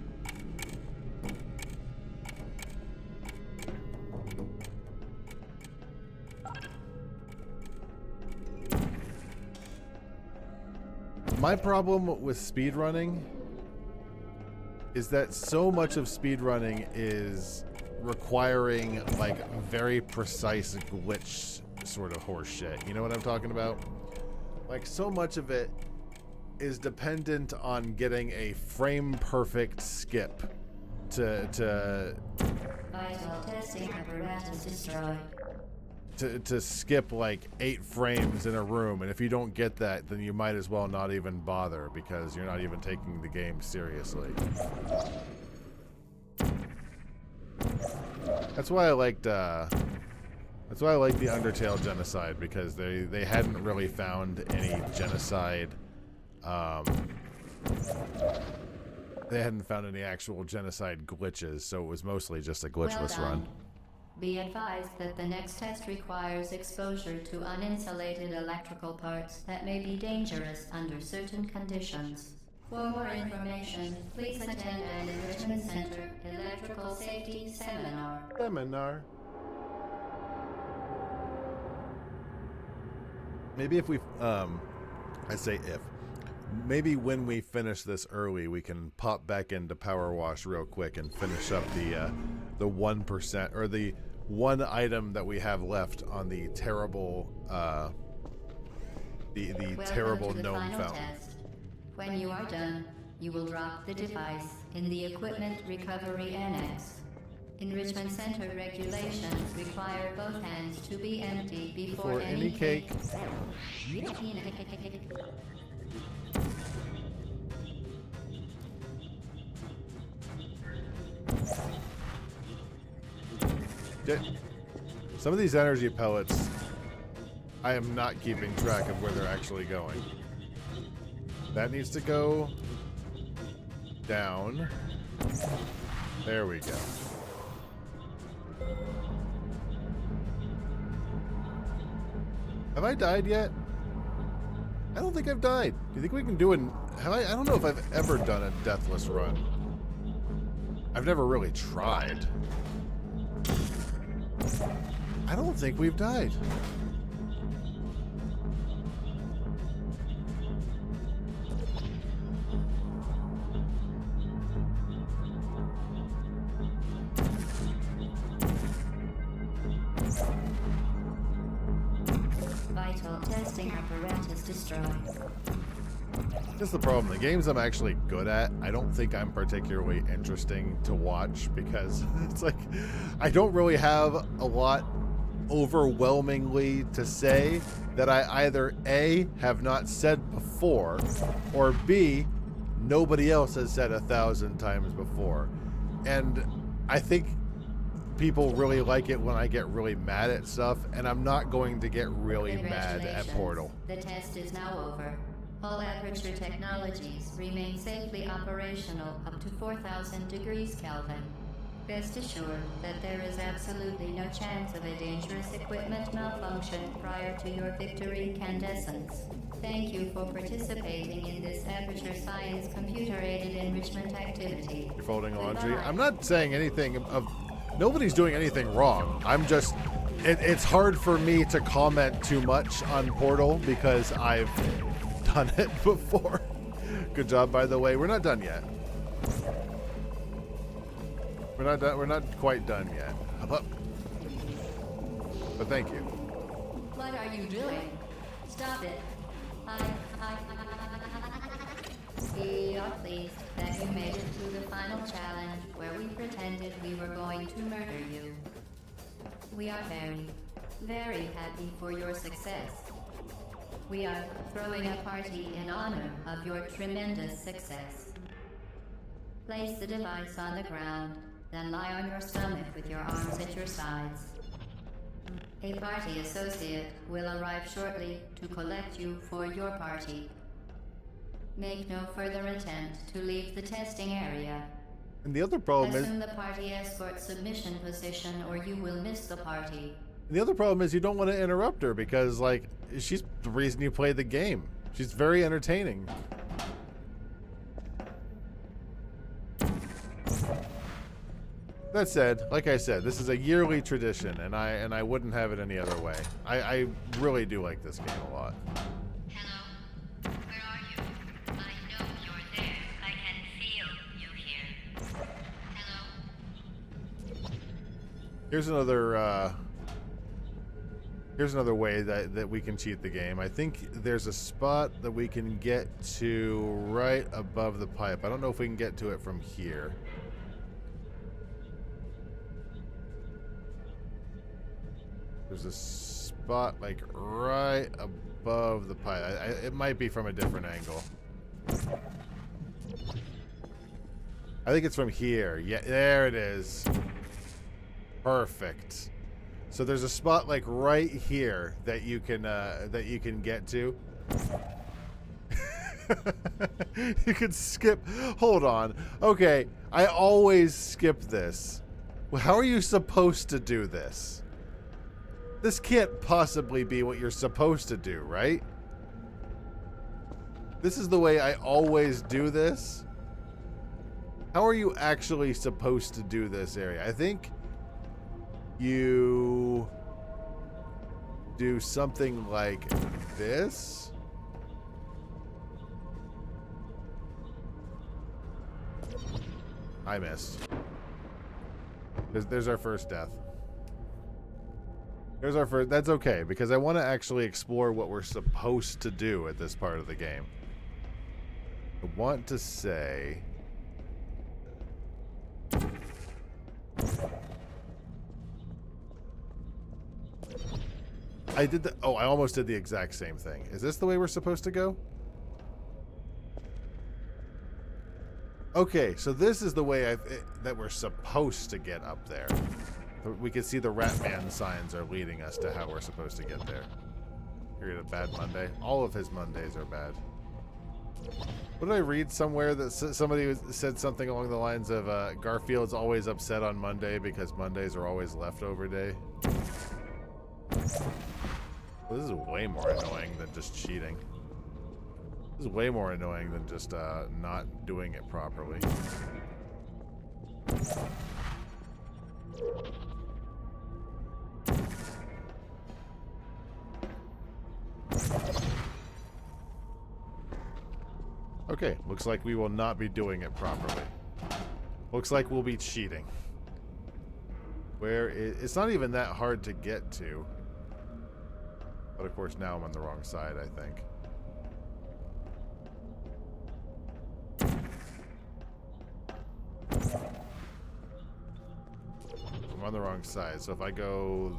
My problem with speedrunning is that so much of speedrunning is requiring like very precise glitch sort of horse shit. You know what I'm talking about? Like so much of it is dependent on getting a frame perfect skip to Vital testing apparatus destroyed. to skip like 8 frames in a room, and if you don't get that, then you might as well not even bother because you're not even taking the game seriously. That's why I liked the Undertale genocide, because they hadn't really found any genocide. They hadn't found any actual genocide glitches, so it was mostly just a glitchless run. Be advised that the next test requires exposure to uninsulated electrical parts that may be dangerous under certain conditions. For more information, please attend an Enrichment Center Electrical Safety Seminar. Maybe if we, maybe when we finish this early, we can pop back into Power Wash real quick and finish up the 1% or the one item that we have left on the terrible terrible gnome fountain. Test. When you are done, you will drop the device in the Equipment Recovery Annex. Enrichment Center regulations require both hands to be empty before any cake. Some of these energy pellets, I am not keeping track of where they're actually going. That needs to go down. There we go. Have I died yet? I don't think I've died. Do you think we can do an... I don't know if I've ever done a deathless run. I've never really tried. I don't think we've died. Vital testing apparatus destroyed. That's the problem. The games I'm actually good at, I don't think I'm particularly interesting to watch because it's like I don't really have a lot overwhelmingly to say that I either A, have not said before, or B, nobody else has said 1,000 times before. And I think people really like it when I get really mad at stuff, and I'm not going to get really mad at Portal. The test is now over. All Aperture technologies remain safely operational up to 4,000 degrees Kelvin. Rest assured that there is absolutely no chance of a dangerous equipment malfunction prior to your victory incandescence. Thank you for participating in this Aperture Science computer-aided enrichment activity. You're folding laundry. Goodbye. I'm not saying anything of... Nobody's doing anything wrong. I'm just... It's hard for me to comment too much on Portal because I've done it before. Good job, by the way. We're not done yet. We're not done. We're not quite done yet. But thank you. What are you doing? Stop it. We are pleased that you made it to the final challenge where we pretended we were going to murder you. We are very, very happy for your success. We are throwing a party in honor of your tremendous success. Place the device on the ground, then lie on your stomach with your arms at your sides. A party associate will arrive shortly to collect you for your party. Make no further attempt to leave the testing area. And the other problem is... Assume the party escort submission position or you will miss the party. The other problem is you don't want to interrupt her because, like, she's the reason you play the game. She's very entertaining. That said, like I said, this is a yearly tradition, and I wouldn't have it any other way. I really do like this game a lot. Hello? Where are you? I know you're there. I can feel you here. Hello? Here's another way that we can cheat the game. I think there's a spot that we can get to right above the pipe. I don't know if we can get to it from here. There's a spot like right above the pipe. It might be from a different angle. I think it's from here. Yeah, there it is. Perfect. So there's a spot like right here that you can get to. You can skip. Hold on. Okay, I always skip this. Well, how are you supposed to do this? This can't possibly be what you're supposed to do, right? This is the way I always do this. How are you actually supposed to do this area? I think you do something like this. I missed. There's our first death. There's our first. That's okay, because I want to actually explore what we're supposed to do at this part of the game. I want to say... I did the... Oh, I almost did the exact same thing. Is this the way we're supposed to go? Okay, so this is the way that we're supposed to get up there. We can see the Ratman signs are leading us to how we're supposed to get there. You're a bad Monday. All of his Mondays are bad. What did I read somewhere that somebody said something along the lines of Garfield's always upset on Monday because Mondays are always leftover day? Well, this is way more annoying than just cheating. This is way more annoying than just not doing it properly. Okay, looks like we will not be doing it properly. Looks like we'll be cheating. It's not even that hard to get to. But of course now I'm on the wrong side, I think. I'm on the wrong side, so if I go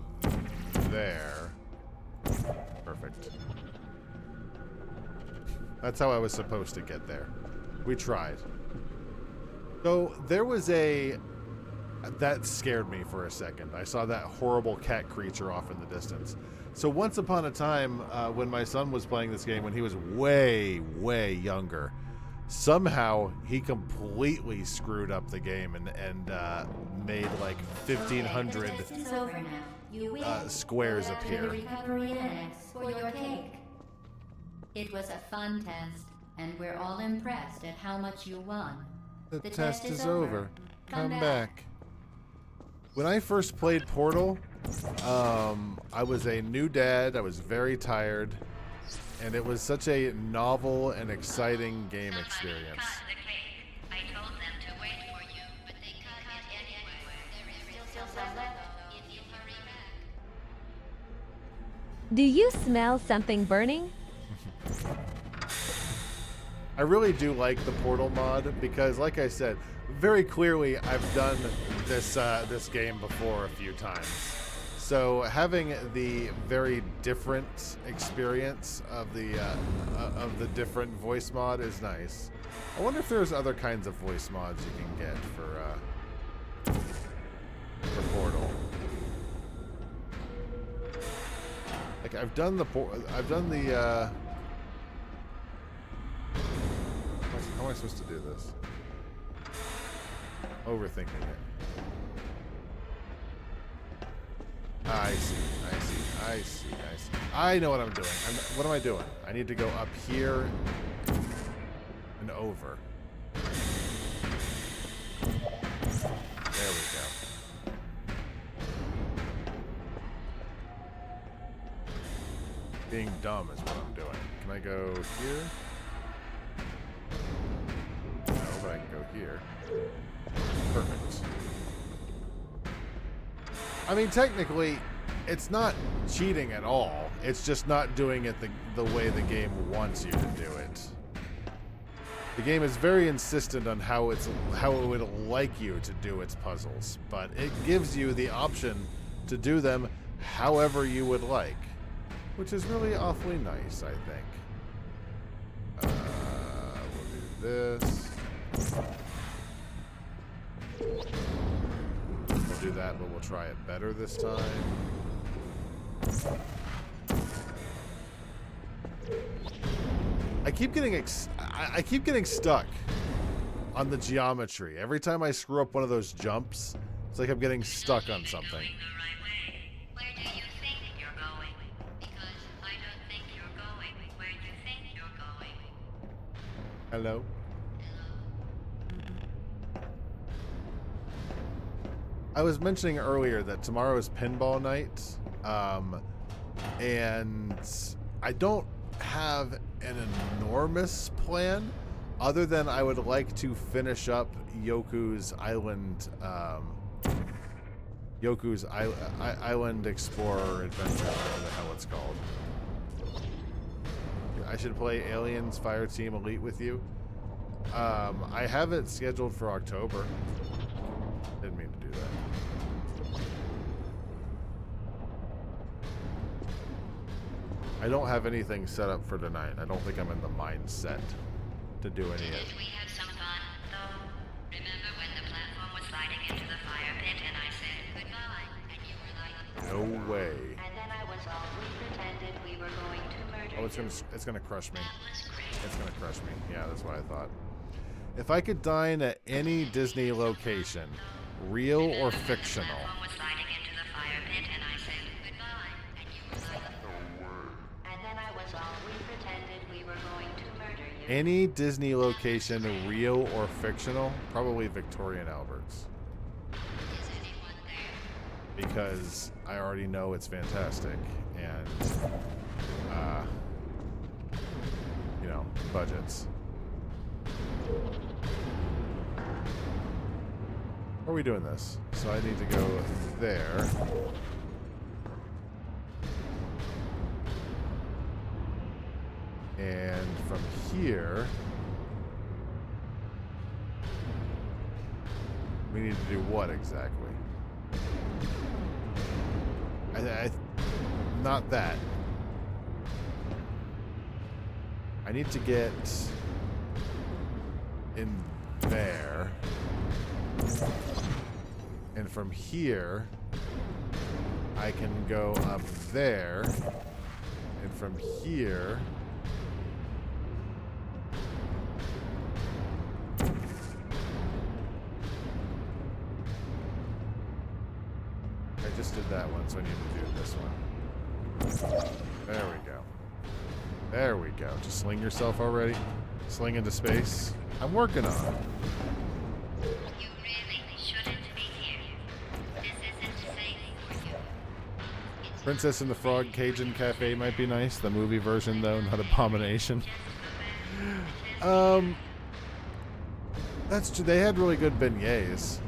there... Perfect. That's how I was supposed to get there. We tried. So there was a... That scared me for a second. I saw that horrible cat creature off in the distance. So once upon a time, when my son was playing this game, when he was way, way younger, Somehow he completely screwed up the game and made like 1,500 The test is over now. You win. squares Go back to appear. the recovery annex for your cake. It was a fun test, and we're all impressed at how much you won. The test is over. Come back. When I first played Portal, I was a new dad. I was very tired, and it was such a novel and exciting game experience. I told them to wait for you, but they cut it anyway. There is still some left if you hurry back. Do you smell something burning? I really do like the Portal mod because, like I said, very clearly I've done this this game before a few times. So having the very different experience of the different voice mod is nice. I wonder if there's other kinds of voice mods you can get for Portal. Like I've done the how am I supposed to do this? Overthinking it. I see. I know what I'm doing. What am I doing? I need to go up here and over. There we go. Being dumb is what I'm doing. Can I go here? No, but I can go here. Perfect. I mean, technically, it's not cheating at all. It's just not doing it the way the game wants you to do it. The game is very insistent on how it would like you to do its puzzles, but it gives you the option to do them however you would like, which is really awfully nice, I think. We'll do this. We'll do that, but we'll try it better this time. I keep getting stuck on the geometry. Every time I screw up one of those jumps, it's like I'm getting stuck on something. Where do you think you're going? Because I don't think you're going where you think you're going. Hello? I was mentioning earlier that tomorrow is pinball night, and I don't have an enormous plan other than I would like to finish up Yoku's Island, Island Explorer Adventure, whatever the hell it's called. I should play Aliens Fireteam Elite with you. I have it scheduled for October. Didn't mean to do that. I don't have anything set up for tonight. I don't think I'm in the mindset to do any of it. We had some fun, though. Remember when the platform was sliding into the fire pit and I said goodbye, and you were like, No way. and then I was all, we pretended we were going to murder Oh, it's gonna crush me. It's gonna crush me. Yeah, that's what I thought. If I could dine at any Disney location, real or fictional, was sliding into the fire pit and I said goodbye, and you were like, and then I was all, we pretended we were going to murder you. any Disney location, real or fictional, probably Victoria and Albert's. Is anyone there? Because I already know it's fantastic, and you know, budgets. How are we doing this? So I need to go there. And from here, we need to do what exactly? Not that. I need to get in there. And from here, I can go up there. And from here, I just did that one, so I need to do this one. There we go. There we go. Just sling yourself already. Sling into space. I'm working on it. You really shouldn't be here. This isn't safe for you. Princess and the Frog Cajun Cafe might be nice. The movie version, though, not Abomination. That's true. They had really good beignets.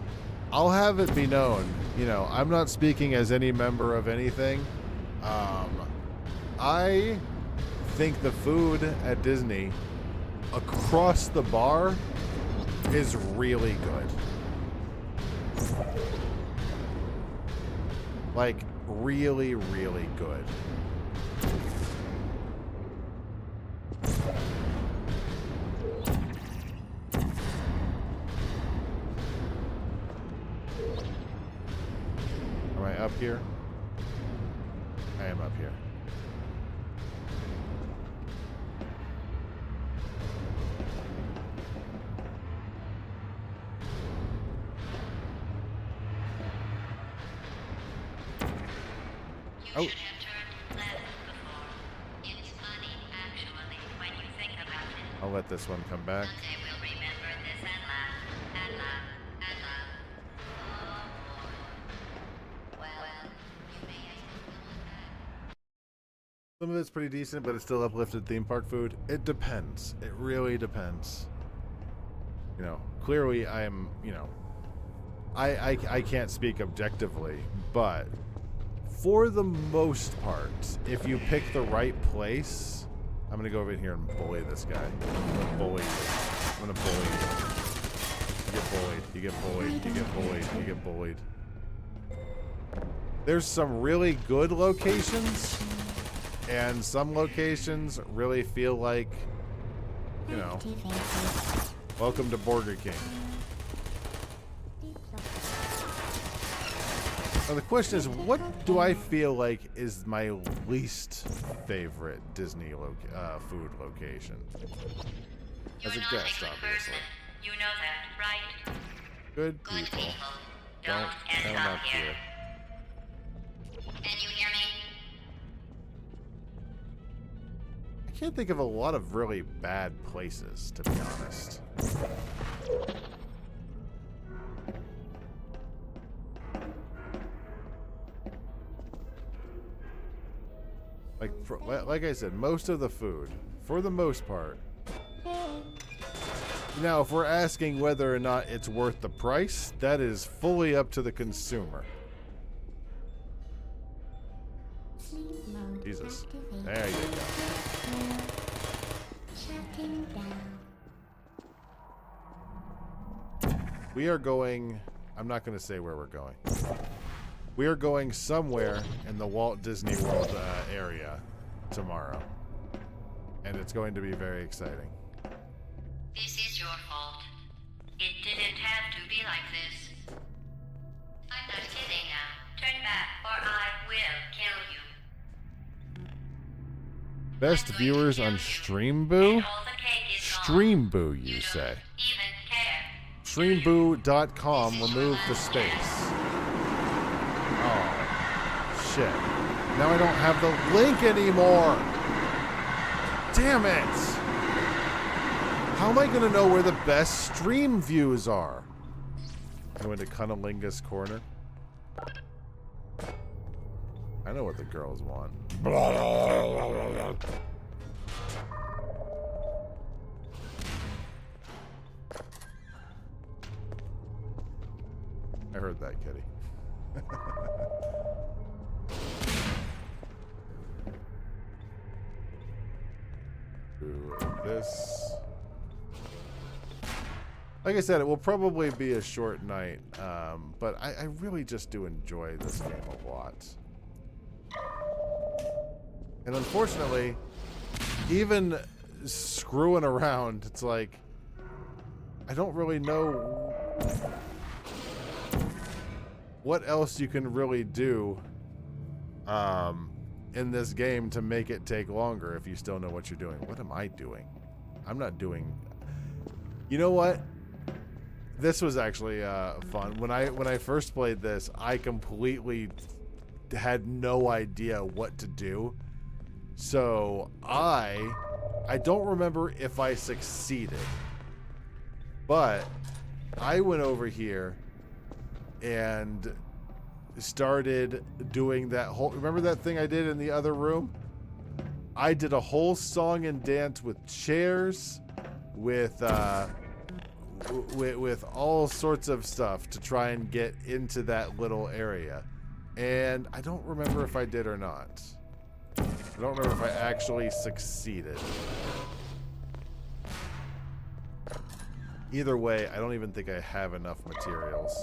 I'll have it be known, you know, I'm not speaking as any member of anything. I think the food at Disney across the bar is really good. Like, really, really good. Am I up here? I am up here. You should have turned left before. It's funny, actually, when you think about it. I'll let this one come back. Someday we'll remember this and laugh, and laugh, and laugh. Oh boy. Well, you may as well look back. Some of it's pretty decent, but it's still uplifted theme park food. It depends. It really depends. You know, clearly I am, you know, I can't speak objectively, but for the most part, if you pick the right place, I'm gonna go over here and bully this guy. I'm gonna bully you. I'm gonna bully you. You get bullied. You get bullied. You get bullied. You get bullied. There's some really good locations, and some locations really feel like, you know, welcome to Burger King. Now the question is, what do I feel like is my least favorite Disney food location? As a You're not guest, a good obviously. person. You know that, right? Good Good people. people Don't end come up up here. here. Can you hear me? I can't think of a lot of really bad places, to be honest. Like I said, most of the food, for the most part. Now, if we're asking whether or not it's worth the price, that is fully up to the consumer. Jesus. There you go. Shutting down. We are going... I'm not going to say where we're going. We are going somewhere in the Walt Disney World area tomorrow. And it's going to be very exciting. This is your fault. It didn't have to be like this. I'm not kidding now. Turn back or I will kill you. Best viewers on Streamboo? And all the cake is gone. Streamboo, you You say. don't even care. Streamboo.com, remove the space. Oh, shit. Now I don't have the link anymore. Damn it. How am I going to know where the best stream views are? Go into Cunnilingus Corner. I know what the girls want. I heard that, kitty. Do this. Like I said, it will probably be a short night, but I really just do enjoy this game a lot. And unfortunately, even screwing around, it's like, I don't really know what else you can really do in this game to make it take longer if you still know what you're doing. What am I doing? I'm not doing... You know what? This was actually fun. When I first played this, I completely had no idea what to do. So I don't remember if I succeeded, but I went over here and started doing that whole, remember that thing I did in the other room? I did a whole song and dance with chairs, with all sorts of stuff to try and get into that little area. And I don't remember if I did or not. I don't remember if I actually succeeded. Either way, I don't even think I have enough materials.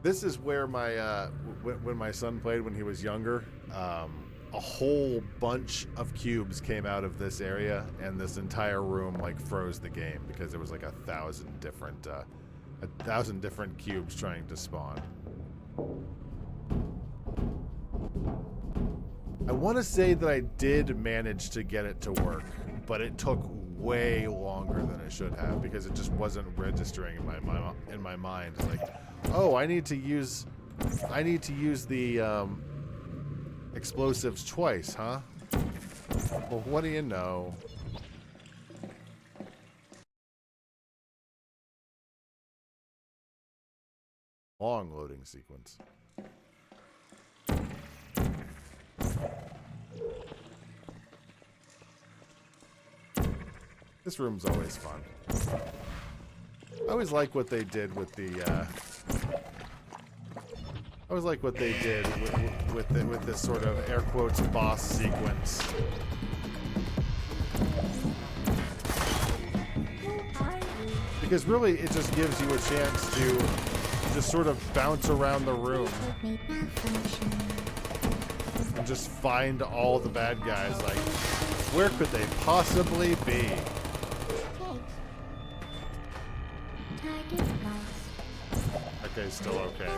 This is where my, when my son played when he was younger, a whole bunch of cubes came out of this area, and this entire room like froze the game because there was like 1,000 different cubes trying to spawn. I want to say that I did manage to get it to work, but it took way longer than it should have because it just wasn't registering in my mind. It's like, oh, I need to use the explosives twice, huh? Well, what do you know? Long loading sequence. This room's always fun. I always like what they did with the I always like what they did with this sort of air quotes boss sequence. Because really it just gives you a chance to just sort of bounce around the room and just find all the bad guys. Like, where could they possibly be? Okay, still okay.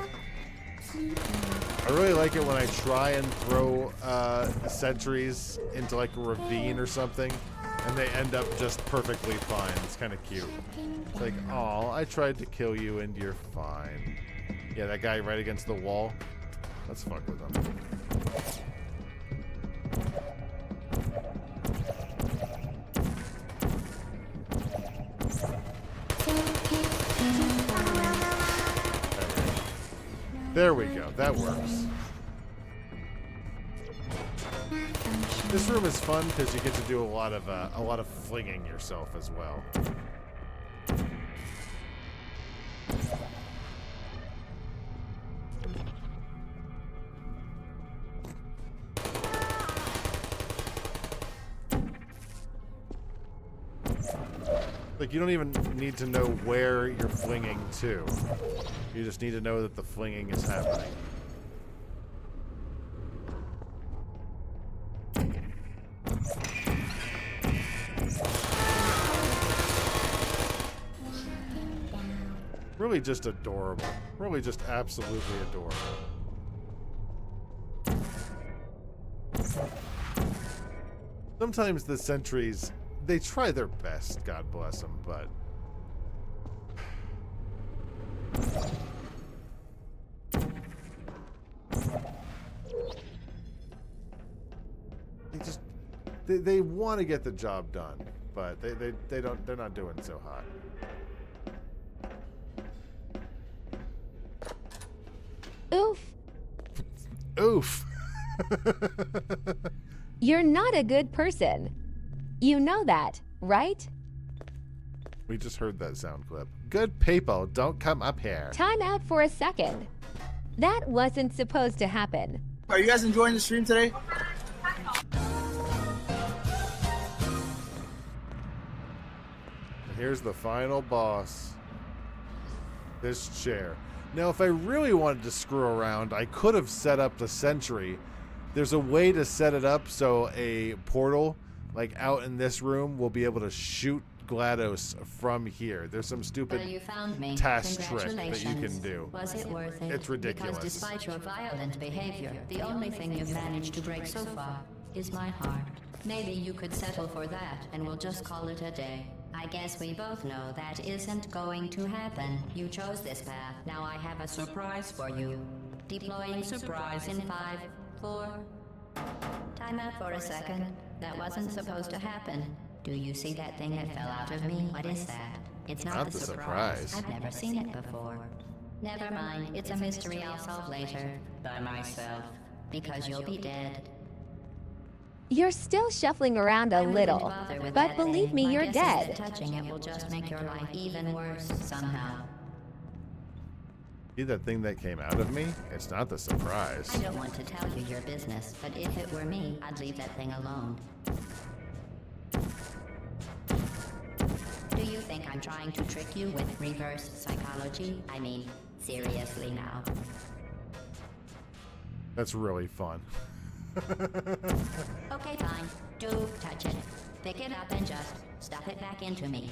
I really like it when I try and throw sentries into like a ravine or something, and they end up just perfectly fine. It's kind of cute. It's like, oh, I tried to kill you and you're fine. Yeah, that guy right against the wall. Let's fuck with him. There we go. That works. This room is fun because you get to do a lot of flinging yourself as well. Like, you don't even need to know where you're flinging to. You just need to know that the flinging is happening. Really just adorable. Really just absolutely adorable. Sometimes the sentries, they try their best, God bless them, but they want to get the job done, but they're not doing so hot. Oof. Oof. You're not a good person. You know that, right? We just heard that sound clip. Good people don't come up here. Time out for a second. That wasn't supposed to happen. Are you guys enjoying the stream today? And here's the final boss. This chair. Now, if I really wanted to screw around, I could have set up the sentry. There's a way to set it up so a portal, like out in this room, will be able to shoot GLaDOS from here. There's some stupid task trick that you can do. Was it worth it? It's ridiculous. Because despite your violent behavior, the only thing you've managed to break so far is my heart. Maybe you could settle for that, and we'll just call it a day. I guess we both know that isn't going to happen. You chose this path. Now I have a surprise for you. Deploying surprise in 5, 4... Time out for a second. That wasn't supposed to happen. Do you see that thing that fell out of me? What is that? It's not the surprise. I've never seen it before. Never mind. It's a mystery I'll solve later. By myself. Because you'll be dead. You're still shuffling around a little, but believe me, you're dead. Touching it will just make your life even worse somehow. See that thing that came out of me? It's not the surprise. I don't want to tell you your business, but if it were me, I'd leave that thing alone. Do you think I'm trying to trick you with reverse psychology? I mean, seriously now. That's really fun. Okay, fine. Do touch it. Pick it up and just stuff it back into me.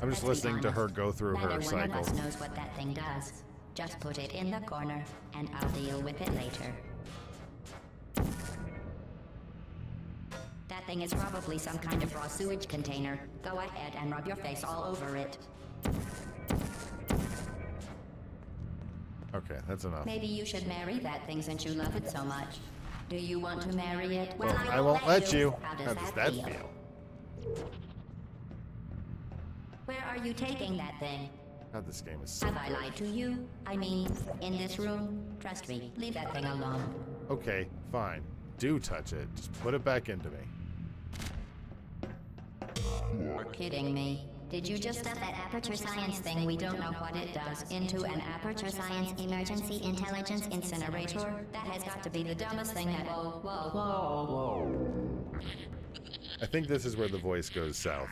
I'm just listening to her go through her Neither one of cycle. us knows what that thing does. Just put it in the corner, and I'll deal with it later. That thing is probably some kind of raw sewage container. Go ahead and rub your face all over it. Okay, that's enough. Maybe you should marry that thing since you love it so much. Do you want to marry it? Well, I won't let you. How How does that feel? Where are you taking that thing? God, this game is so Have I lied to you? I mean, in this room? Trust me, leave that thing alone. Okay, fine. Do touch it. Just put it back into me. You're kidding me. Did you just stuff that aperture science thing, we don't know what it does, into an aperture science emergency intelligence incinerator? That has got to be the dumbest thing that... Whoa, whoa, whoa. I think this is where the voice goes south.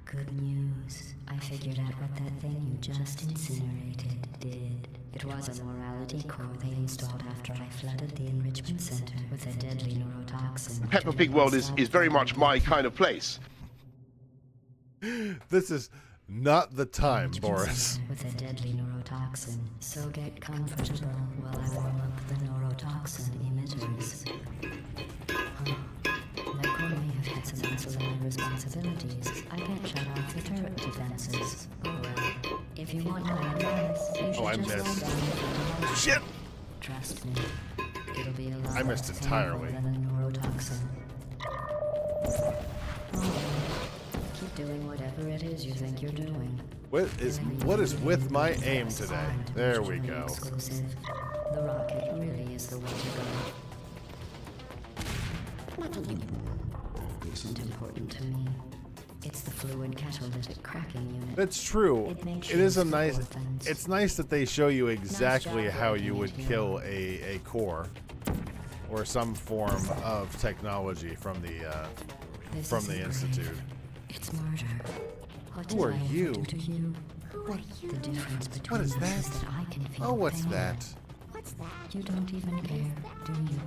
Good news. I figured out what that thing you just incinerated did. It was a morality core they installed after I flooded the enrichment center with a deadly neurotoxin. Peppa Pig World is very much my kind of place. This is not the time, Boris. With a deadly neurotoxin. So get comfortable while I warm up the neurotoxin emitters. Like may have had some ancillary responsibilities. I can't shut off the turret defenses. Oh well. If you want my advice, you should I just missed. lie down and Shit! trust me. It'll be a lot I missed less entirely. painful than a neurotoxin. Oh well. Keep doing whatever it is you think you're doing. What is with my aim today? There we go. Exclusive. The rocket really is the way to go. Isn't important to me. It's the fluid catalytic cracking unit. That's true. It makes It is a use nice. of things. It's nice that they show you exactly job how working you would it here. kill a core, or some form of technology from the This from the isn't institute. grave. It's murder. What Who did are I ever you? do to you? The difference between is us that? is that I can feel Oh, what's pain. that? What's that? You don't even care, do you?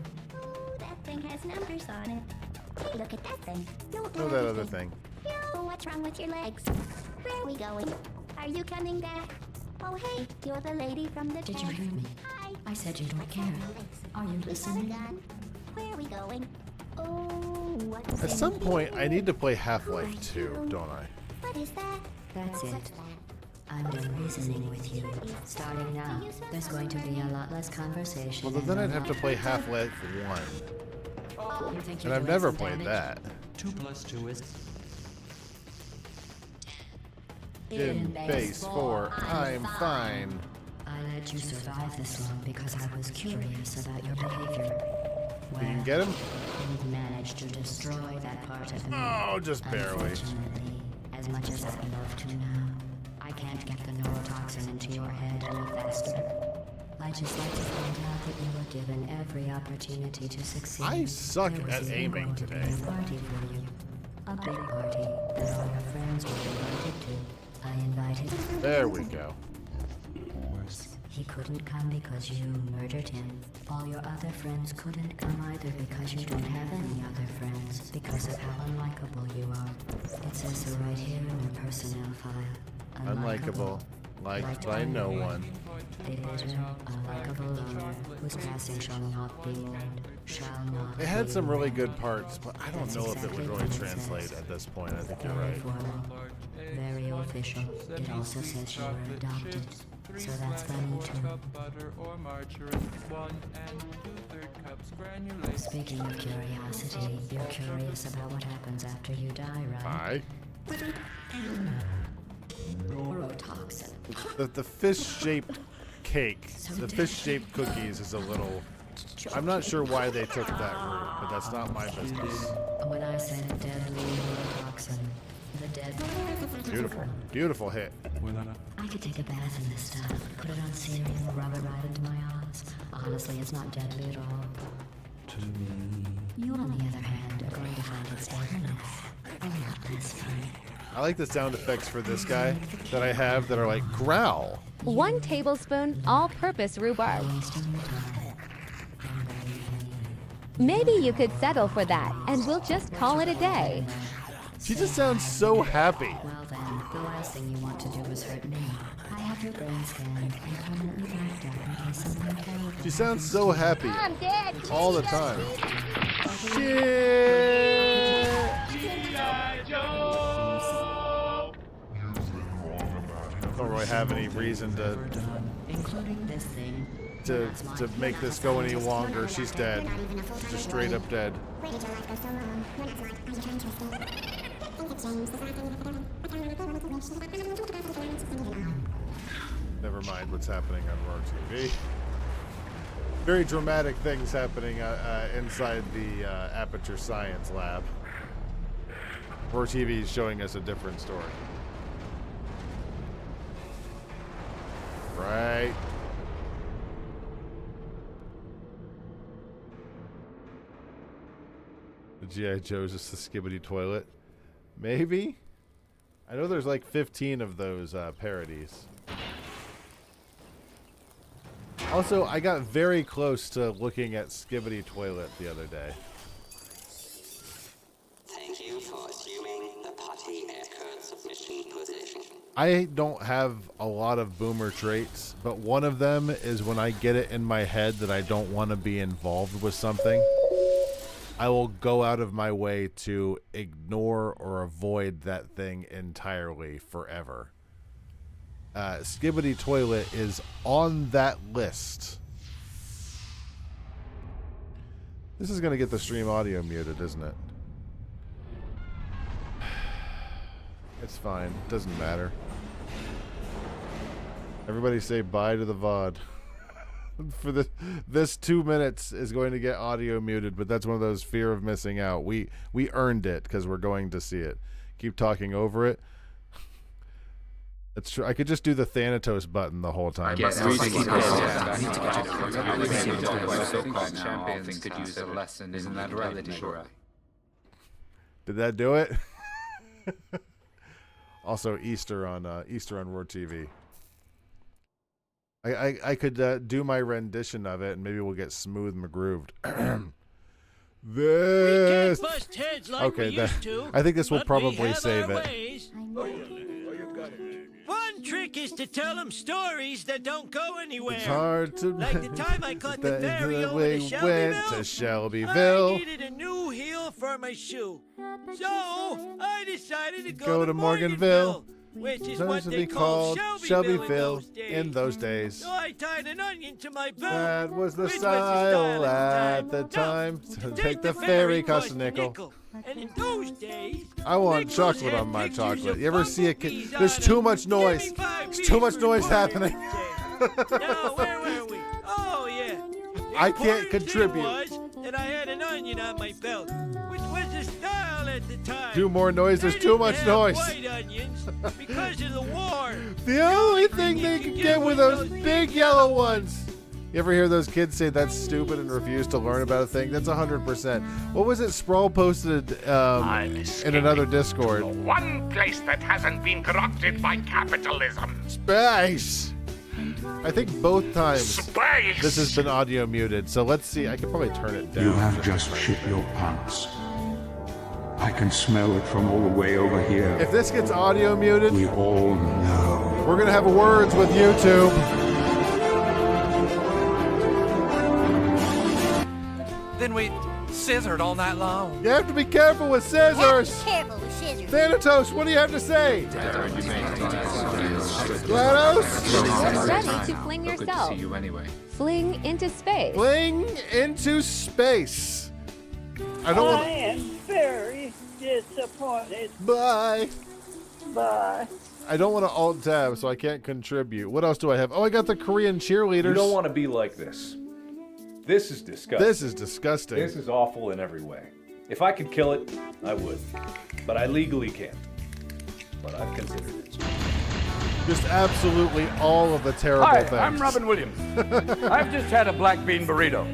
Oh, that thing has numbers on it. Look at that thing. Don't do Oh, that other anything. thing. Oh, what's wrong with your legs? Where are we going? Are you coming back? Oh, hey, you're the lady from the Did you tent. hear me? Hi. I said you don't What's care. on your legs? Are you We got a listening? gun. Where are we going? Oh, what's At in some point, I here? need to play Half-Life 2, don't I? What is that? That's What's it. that? I'm done reasoning with you. Starting now, there's going to be a lot less conversation. Well, then I'd have to play Half-Life 1, You think and you're I've doing never some played damage? that. 2 + 2 is... In base 4, I'm fine. I let you survive this long because I was curious about your behavior. You can get him? You've managed to destroy that part of me. Oh, just barely. Unfortunately, as much as I'd love to now, I can't get the neurotoxin into your head any faster. I'd just like to find out that you were given every opportunity to succeed. I suck There was at even aiming going to be today. A party for you. A big party that all your friends were invited to. I invited. There we go. He couldn't come because you murdered him. All your other friends couldn't come either because you don't have any other friends because of how unlikable you are. It says so right here in your personnel file. Unlikable. liked by no one. A bitter, unlikable loner whose passing shall not be mourned, shall not. It had some really good parts, but I don't know if it would really translate at this point. I think you're right. Very official. It also says you were adopted. So that's funny too. Speaking of curiosity, you're curious about what happens after you die, right? Neurotoxin. The fish-shaped cake, the fish-shaped cookies is a little... I'm not sure why they took that route, but that's not my business. When I said deadly neurotoxin, the dead... Beautiful. Beautiful hit. I could take a bath in this stuff, put it on cereal, rub it right into my eyes. Honestly, it's not deadly at all. You, on the other hand, are going to find it deadly. A lot less fun. I like the sound effects for this guy that I have that are like growl. 1 tablespoon all-purpose rhubarb. Maybe you could settle for that, and we'll just call it a day. She just sounds so happy. Well then, the last thing you want to do is hurt me. I have your brain scanned and permanently backed up in case something terrible. She sounds so happy I'm dead. all the time. Shit! Don't really have any reason to make this go any longer. She's dead. She's just straight up dead. Never mind what's happening on Roar TV. Very dramatic things happening inside the Aperture Science Lab. Roar TV is showing us a different story. Right. The G.I. Joe's just a skibbity toilet. Maybe? I know there's like 15 of those parodies. Also, I got very close to looking at Skibbity Toilet the other day. Thank you for assuming the potty etiquette submission position. I don't have a lot of boomer traits, but one of them is when I get it in my head that I don't want to be involved with something, I will go out of my way to ignore or avoid that thing entirely forever. Skibbity Toilet is on that list. This is going to get the stream audio muted, isn't it? It's fine. Doesn't matter. Everybody say bye to the VOD. For this 2 minutes is going to get audio muted, but that's one of those fear of missing out. We earned it because we're going to see it. Keep talking over it. That's true. I could just do the Thanatos button the whole time. Champions could use a lesson. Isn't that right? Did that do it? Also, Easter on Roar TV. I could do my rendition of it, and maybe we'll get smooth McGrooved. This. We can't bust heads like Okay, we used to, I think this will but probably we have save our it. ways. One trick is to tell them stories that don't go anywhere. It's hard to like the time I caught the ferry over we to went Shelbyville. to Shelbyville. I needed a new heel for my shoe, so I decided to Go to Morganville, which is Those what would they be called Shelbyville in in those days. So I tied an onion to my belt. That was the which style at at the time. To take the ferry cost a nickel. And in those days, I want chocolate on my chocolate. You ever see a kid? There's too much noise. There's too much noise happening. Now, where were we? Oh, yeah. I can't contribute. Was that I had an onion on my belt, which was the style at the time. Do more noise. There's too much noise. White onions because of the war. The only thing they could get were those big yellow ones. You ever hear those kids say that's stupid and refuse to learn about a thing? That's 100%. What was it Sproul posted in another Discord? One place that hasn't been corrupted by capitalism. Space! I think both times Space! this has been audio muted, so let's see. I could probably turn it down. You have just shit your pants. I can smell it from all the way over here. If this gets audio muted, we all know We're going to have words with YouTube. Then we scissored all night long. You have to be careful with scissors. Careful with scissors. Thanatos, what do you have to say? GLaDOS? Ready to fling yourself. See you anyway. Fling into space. Fling into space. I don't want. I am very disappointed. Bye. Bye. I don't want to alt tab, so I can't contribute. What else do I have? Oh, I got the Korean cheerleaders. You don't want to be like this. This is disgusting. This is disgusting. This is awful in every way. If I could kill it, I would. But I legally can't. But I've considered it. Just absolutely all of the terrible Hi, things. I'm Robin Williams. I've just had a black bean burrito.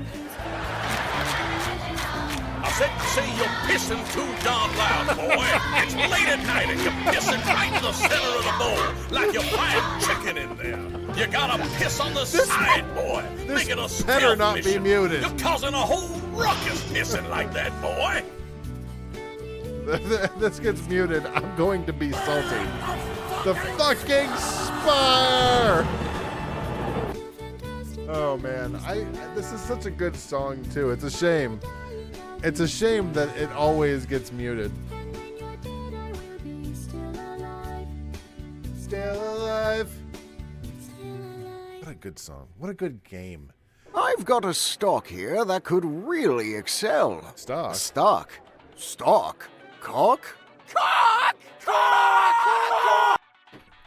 I said to say you're pissing too darn loud, boy. It's late at night and you're pissing right in the center of the bowl, like you're frying chicken in there. You gotta piss on the side, boy. Make it a better not be muted. You're causing a whole ruckus pissing like that, boy. This gets muted. I'm going to be salty. The fucking spire! Oh man, this is such a good song too. It's a shame. It's a shame that it always gets muted. Still alive. What a good song. What a good game. I've got a stock here that could really excel. Stock? Stock? Stock? Cock?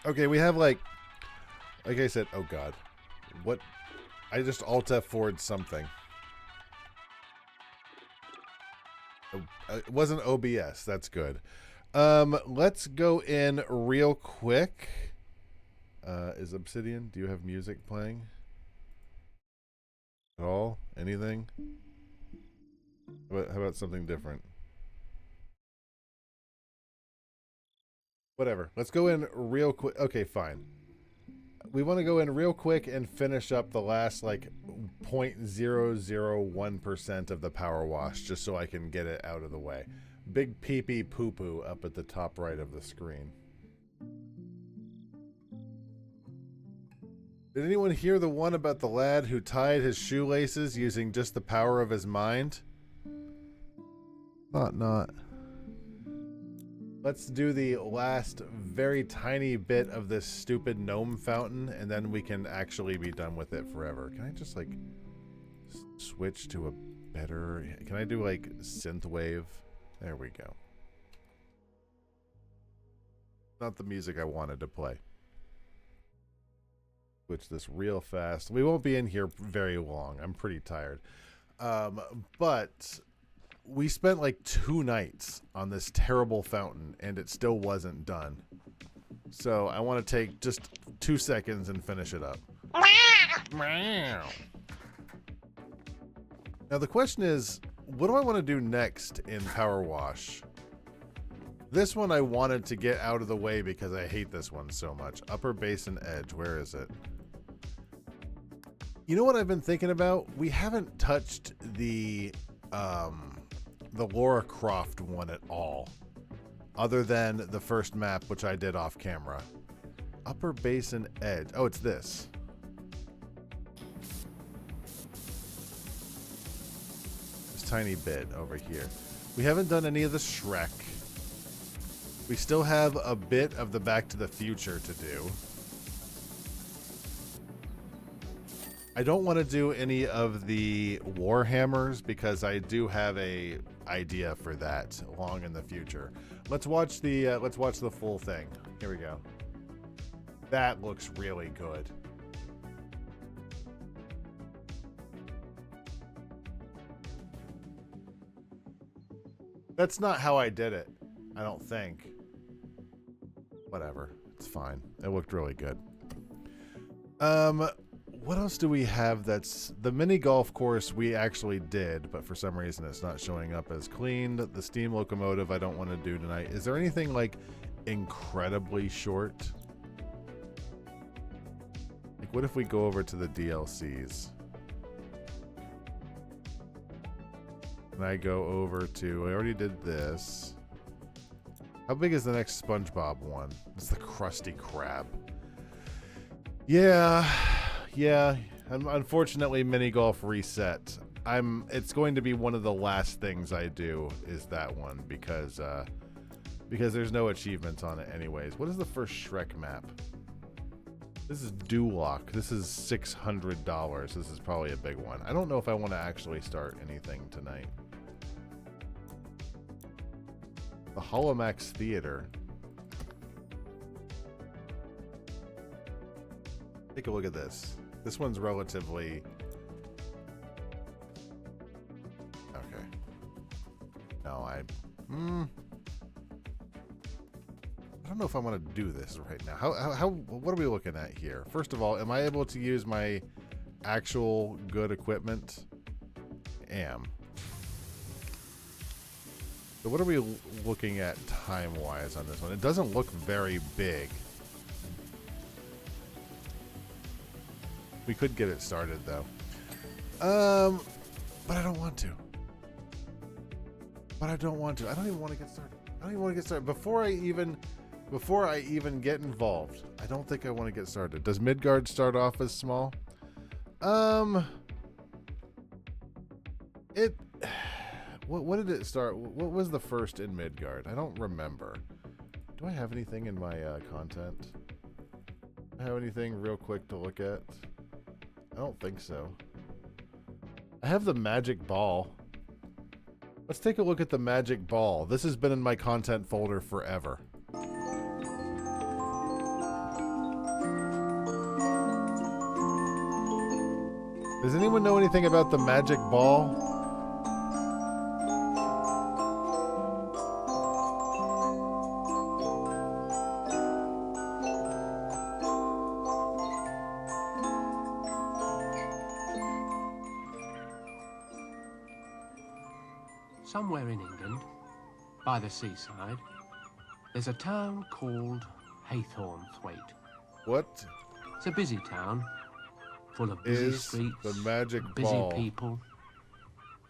Okay, we have like I said, oh god. What? I just alt F4'd something. It wasn't OBS. That's good. Let's go in real quick. Is Obsidian? Do you have music playing? At all? Anything? How about something different? Whatever. Let's go in real quick. Okay, fine. We want to go in real quick and finish up the last like 0.001% of the power wash just so I can get it out of the way. Big pee-pee poo-poo up at the top right of the screen. Did anyone hear the one about the lad who tied his shoelaces using just the power of his mind? Thought not. Let's do the last very tiny bit of this stupid gnome fountain, and then we can actually be done with it forever. Can I just, like, switch to a better... Can I do, like, synthwave? There we go. Not the music I wanted to play. Switch this real fast. We won't be in here very long. I'm pretty tired. But... we spent like 2 nights on this terrible fountain and it still wasn't done. So I want to take just 2 seconds and finish it up. Now the question is, what do I want to do next in Power Wash? This one I wanted to get out of the way because I hate this one so much. Upper Basin Edge, where is it? You know what I've been thinking about? We haven't touched the Lara Croft one at all, other than the first map, which I did off camera. Upper Basin Edge. Oh, it's this. This tiny bit over here. We haven't done any of the Shrek. We still have a bit of the Back to the Future to do. I don't want to do any of the Warhammers because I do have a idea for that long in the future. Let's watch the full thing. Here we go. That looks really good. That's not how I did it, I don't think. Whatever, it's fine. It looked really good. What else do we have that's... The mini golf course we actually did, but for some reason it's not showing up as cleaned. The steam locomotive I don't want to do tonight. Is there anything like incredibly short? Like what if we go over to the DLCs? And I go over to... I already did this. How big is the next SpongeBob one? It's the Krusty Krab. Yeah. Unfortunately, mini golf reset. It's going to be one of the last things I do is that one because there's no achievements on it anyways. What is the first Shrek map? This is Duloc. This is $600. This is probably a big one. I don't know if I want to actually start anything tonight. The Holomax Theater. Take a look at this. This one's relatively... Okay. No, I don't know if I want to do this right now. What are we looking at here? First of all, am I able to use my actual good equipment? Am. So what are we looking at time-wise on this one? It doesn't look very big. We could get it started though. But I don't want to. I don't even want to get started. Before I even get involved, I don't think I want to get started. Does Midgard start off as small? What did it start? What was the first in Midgard? I don't remember. Do I have anything in my content? Do I have anything real quick to look at? I don't think so. I have the magic ball. Let's take a look at the magic ball. This has been in my content folder forever. Does anyone know anything about the magic ball? Somewhere in England, by the seaside, there's a town called Haythornthwaite. What? It's a busy town, full of busy streets, the magic busy ball people,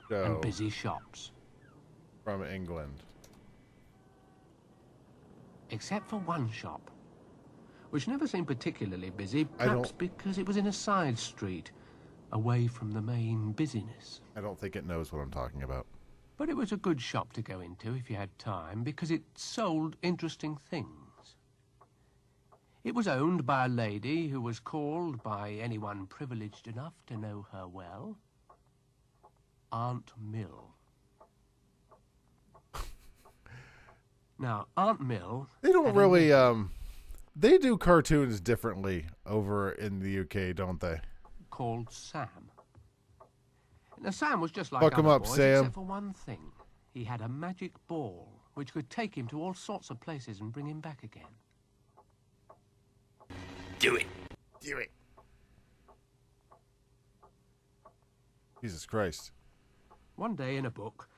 and busy shops. From England. Except for one shop, which never seemed particularly busy, perhaps because it was in a side street, away from the main busyness. I don't think it knows what I'm talking about. But it was a good shop to go into if you had time, because it sold interesting things. It was owned by a lady who was called, by anyone privileged enough to know her well, Aunt Mill. Now, Aunt Mill... They don't really, they do cartoons differently over in the UK, don't they? Called Sam. Now, Sam was just like Fuck other him up, boys, Sam. except for one thing. He had a magic ball, which could take him to all sorts of places and bring him back again. Do it. Do it. Jesus Christ. One day in a book,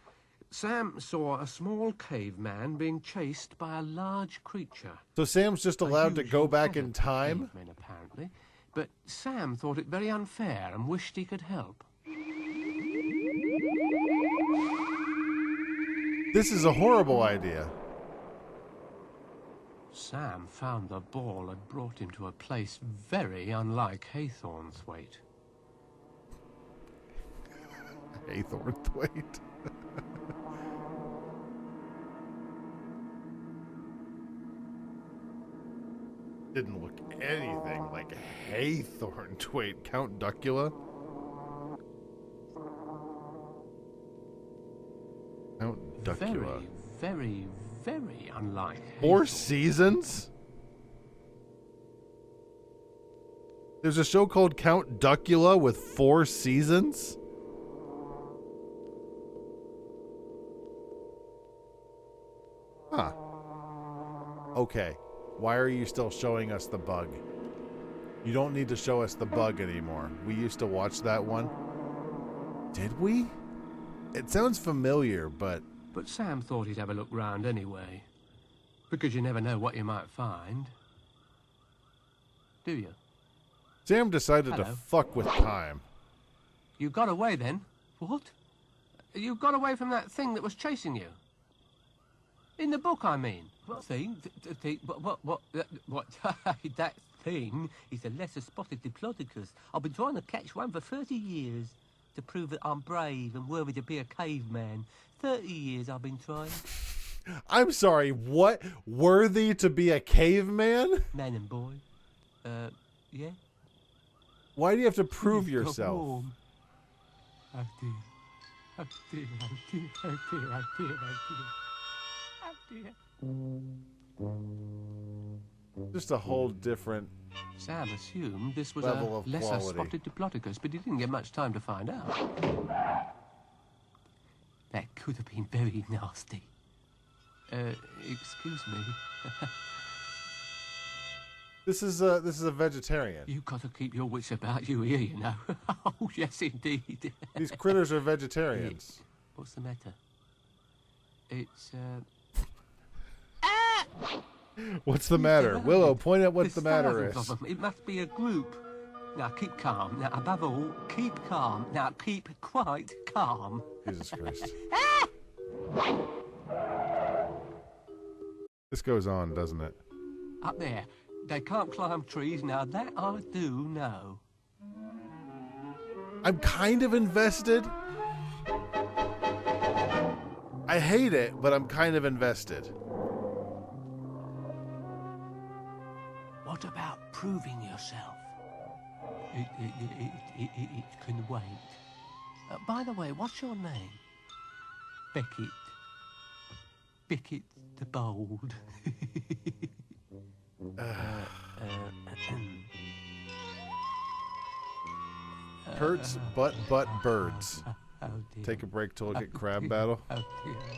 Sam saw a small caveman being chased by a large creature. So Sam's just allowed to go back in time? Caveman, apparently. But Sam thought it very unfair and wished he could help. This is a horrible idea. Sam found the ball had brought him to a place very unlike Haythornthwaite. Haythornthwaite. Didn't look anything like Haythornthwaite. Count Duckula? Count Duckula. Very, very unlike. 4 seasons? There's a show called Count Duckula with 4 seasons? Huh. Okay. Why are you still showing us the bug? You don't need to show us the bug anymore. We used to watch that one. Did we? It sounds familiar, but... But Sam thought he'd have a look round anyway. Because you never know what you might find. Do you? Sam decided to fuck with time. You got away then? What? You got away from that thing that was chasing you? In the book, I mean. What thing? What? That thing is a lesser spotted diplodocus. I've been trying to catch one for 30 years to prove that I'm brave and worthy to be a caveman. 30 years I've been trying. I'm sorry, what? Worthy to be a caveman? Man and boy. Yeah? Why do you have to prove You've got yourself? warm. Oh dear. Oh dear, oh dear, oh dear, oh dear, oh dear. Oh dear. Just a whole different Sam assumed this was level a of lesser quality. spotted diplodocus, but he didn't get much time to find out. That could have been very nasty. Excuse me. This is a vegetarian. You've got to keep your wits about you here, you know. Oh, yes, indeed. These critters are vegetarians. What's the matter? It's, What's the matter? Willow, point out what the There's matter thousands is. of them. It must be a group. Now, keep calm. Now, above all, keep calm. Now, keep quite calm. Jesus Christ. This goes on, doesn't it? Up there. They can't climb trees. Now, that I do know. I'm kind of invested. I hate it, but I'm kind of invested. What about proving yourself? It can wait. By the way, what's your name? Beckett. Beckett the Bold. Hurts, butt, birds. Oh dear. Take a break to look at crab battle. Oh dear, oh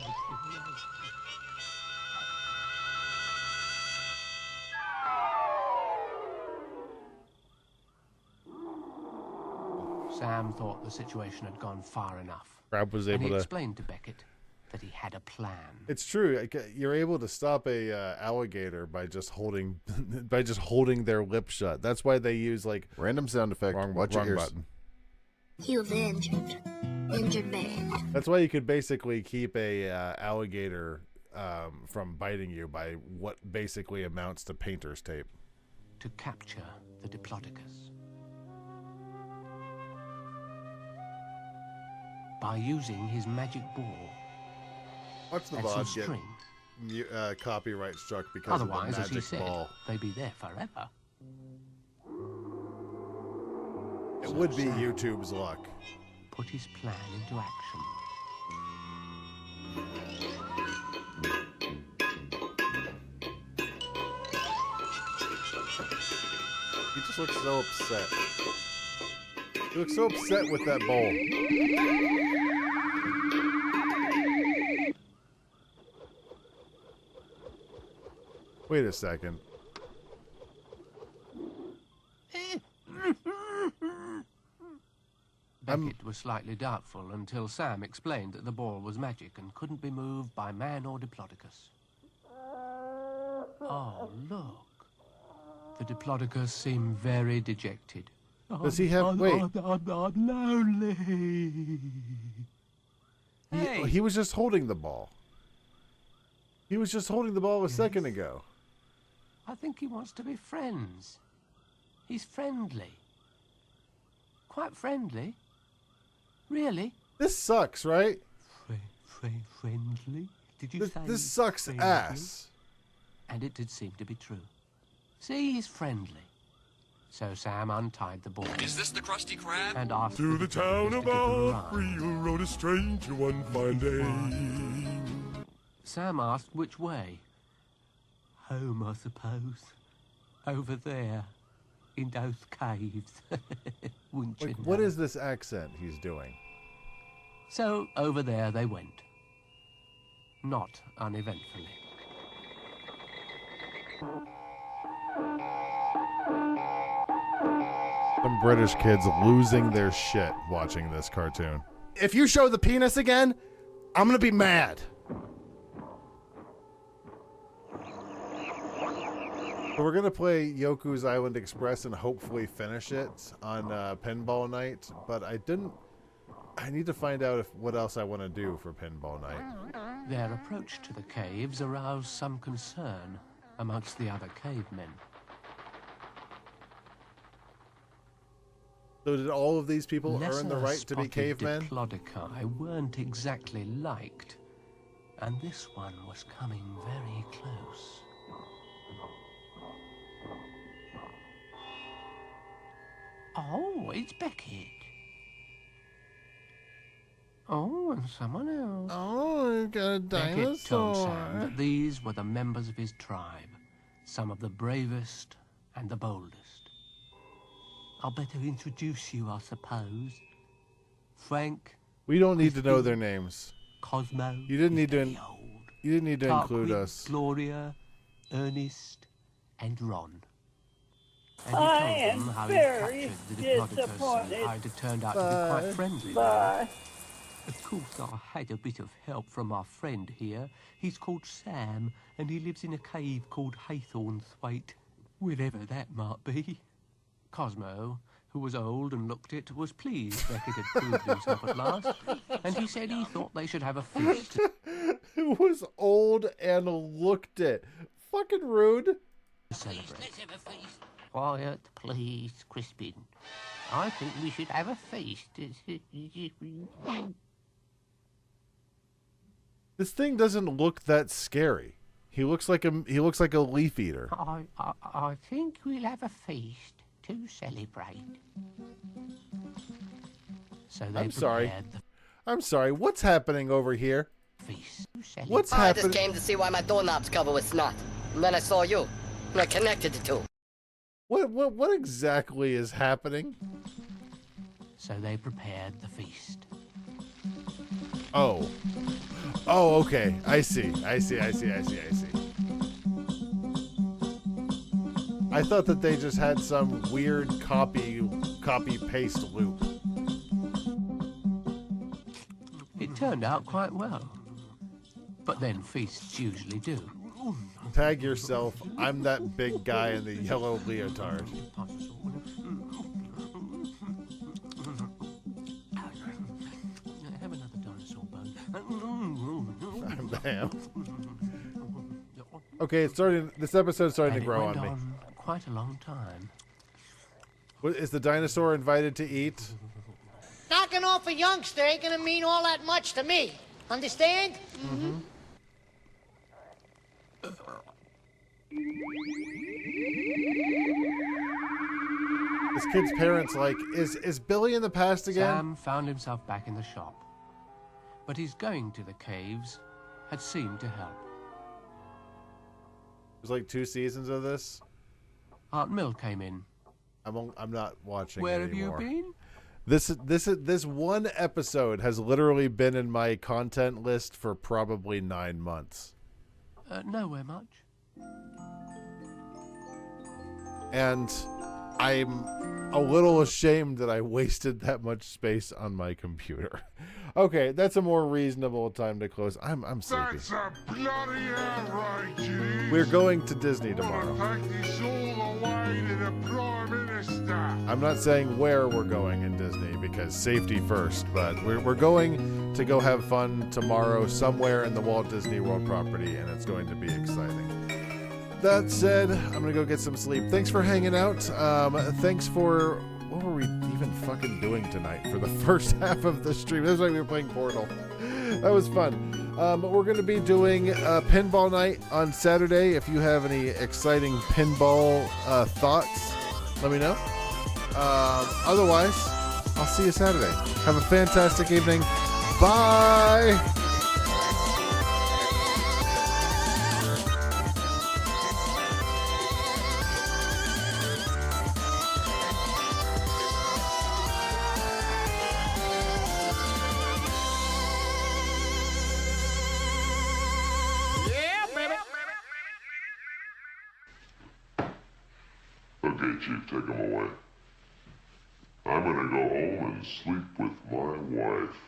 dear. Sam thought the situation had gone far enough. Crab was And able he to. explained to Beckett that he had a plan. It's true. You're able to stop a alligator by just holding, their lip shut. That's why they use like Random sound effect. Watch your ears. button. You've injured man. That's why you could basically keep a alligator from biting you by what basically amounts to painter's tape. To capture the Diplodocus. By using his magic ball. Watch the and some VOD string. get copyright struck because Otherwise, of the as he magic said, ball. they'd be there forever. It would be YouTube's luck. Put his plan into action. He just looks so upset. He looks so upset with that bowl. Wait a second. Beckett was slightly doubtful until Sam explained that the ball was magic and couldn't be moved by man or Diplodocus. Oh, look. The Diplodocus seemed very dejected. Does he have... Wait. I'm lonely. He was just holding the ball. He was just holding the ball a second ago. I think he wants to be friends. He's friendly. Quite friendly. Really? This sucks, right? Friendly? Did you say This sucks friendly? ass. And it did seem to be true. See, he's friendly. So Sam untied the ball. Is this the Krusty Krab? And asked To the town of around. Real rode a stranger one fine day. Sam asked which way. Home, I suppose. Over there. In those caves. Wouldn't you know? What is this accent he's doing? So over there they went. Not uneventfully. Some British kids losing their shit watching this cartoon. If you show the penis again, I'm gonna be mad. So we're gonna play Yoku's Island Express and hopefully finish it on Pinball Night, but I need to find out what else I want to do for Pinball Night. Their approach to the caves aroused some concern amongst the other cavemen. So did all of these people earn the right to be cavemen? Diplodocus weren't exactly liked, and this one was coming very close. Oh, it's Beckett. Oh, and someone else. Oh, got a dinosaur. Beckett told Sam that these were the members of his tribe, some of the bravest and the boldest. I'll better introduce you, I suppose. Frank. We don't need to know their names. Cosmo. You didn't need to. You didn't need to include us. Gloria, Ernest, and Ron. And I he told am them how he very captured the Diplodocus disappointed. and how it turned out to be quite friendly. Bye. Of course, I had a bit of help from our friend here. He's called Sam, and he lives in a cave called Haythornthwaite, wherever that might be. Cosmo, who was old and looked it, was pleased Beckett had proved himself at last, and he said he thought they should have a feast. Who was old and looked it? Fucking rude. Celebrate. Let's have a feast. Quiet, please, Crispin. I think we should have a feast. This thing doesn't look that scary. He looks like a leaf eater. I think we'll have a feast to celebrate. So they I'm sorry. What's happening over here? Feast. What's I happening? just came to see why my doorknob's covered with snot. And then I saw you. And I connected the two. What exactly is happening? So they prepared the feast. Oh, okay. I see. I thought that they just had some weird copy paste loop. It turned out quite well. But then feasts usually do. Tag yourself. I'm that big guy in the yellow leotard. Have another dinosaur bone. Bam. Okay, it's starting. This episode's starting to grow on me. Quite a long time. Is the dinosaur invited to eat? Knocking off a youngster ain't gonna mean all that much to me. Understand? Mm-hmm. This kid's parents like, is Billy in the past again? Sam found himself back in the shop. But his going to the caves had seemed to help. There's like 2 seasons of this. Aunt Mill came in. I'm not watching. Where anymore. have you been? This one episode has literally been in my content list for probably 9 months. Nowhere much. And I'm a little ashamed that I wasted that much space on my computer. Okay, that's a more reasonable time to close. I'm sleepy. That's a bloody outrage, We're going to Disney tomorrow. Take this all the way to the Prime Minister. I'm not saying where we're going in Disney because safety first, but we're going to go have fun tomorrow somewhere in the Walt Disney World property, and it's going to be exciting. That said, I'm going to go get some sleep. Thanks for hanging out. Thanks for... What were we even fucking doing tonight for the first half of the stream? It was like we were playing Portal. That was fun. We're going to be doing pinball night on Saturday. If you have any exciting pinball thoughts, let me know. Otherwise, I'll see you Saturday. Have a fantastic evening. Bye! Okay, Chief, take him away. I'm gonna go home and sleep with my wife.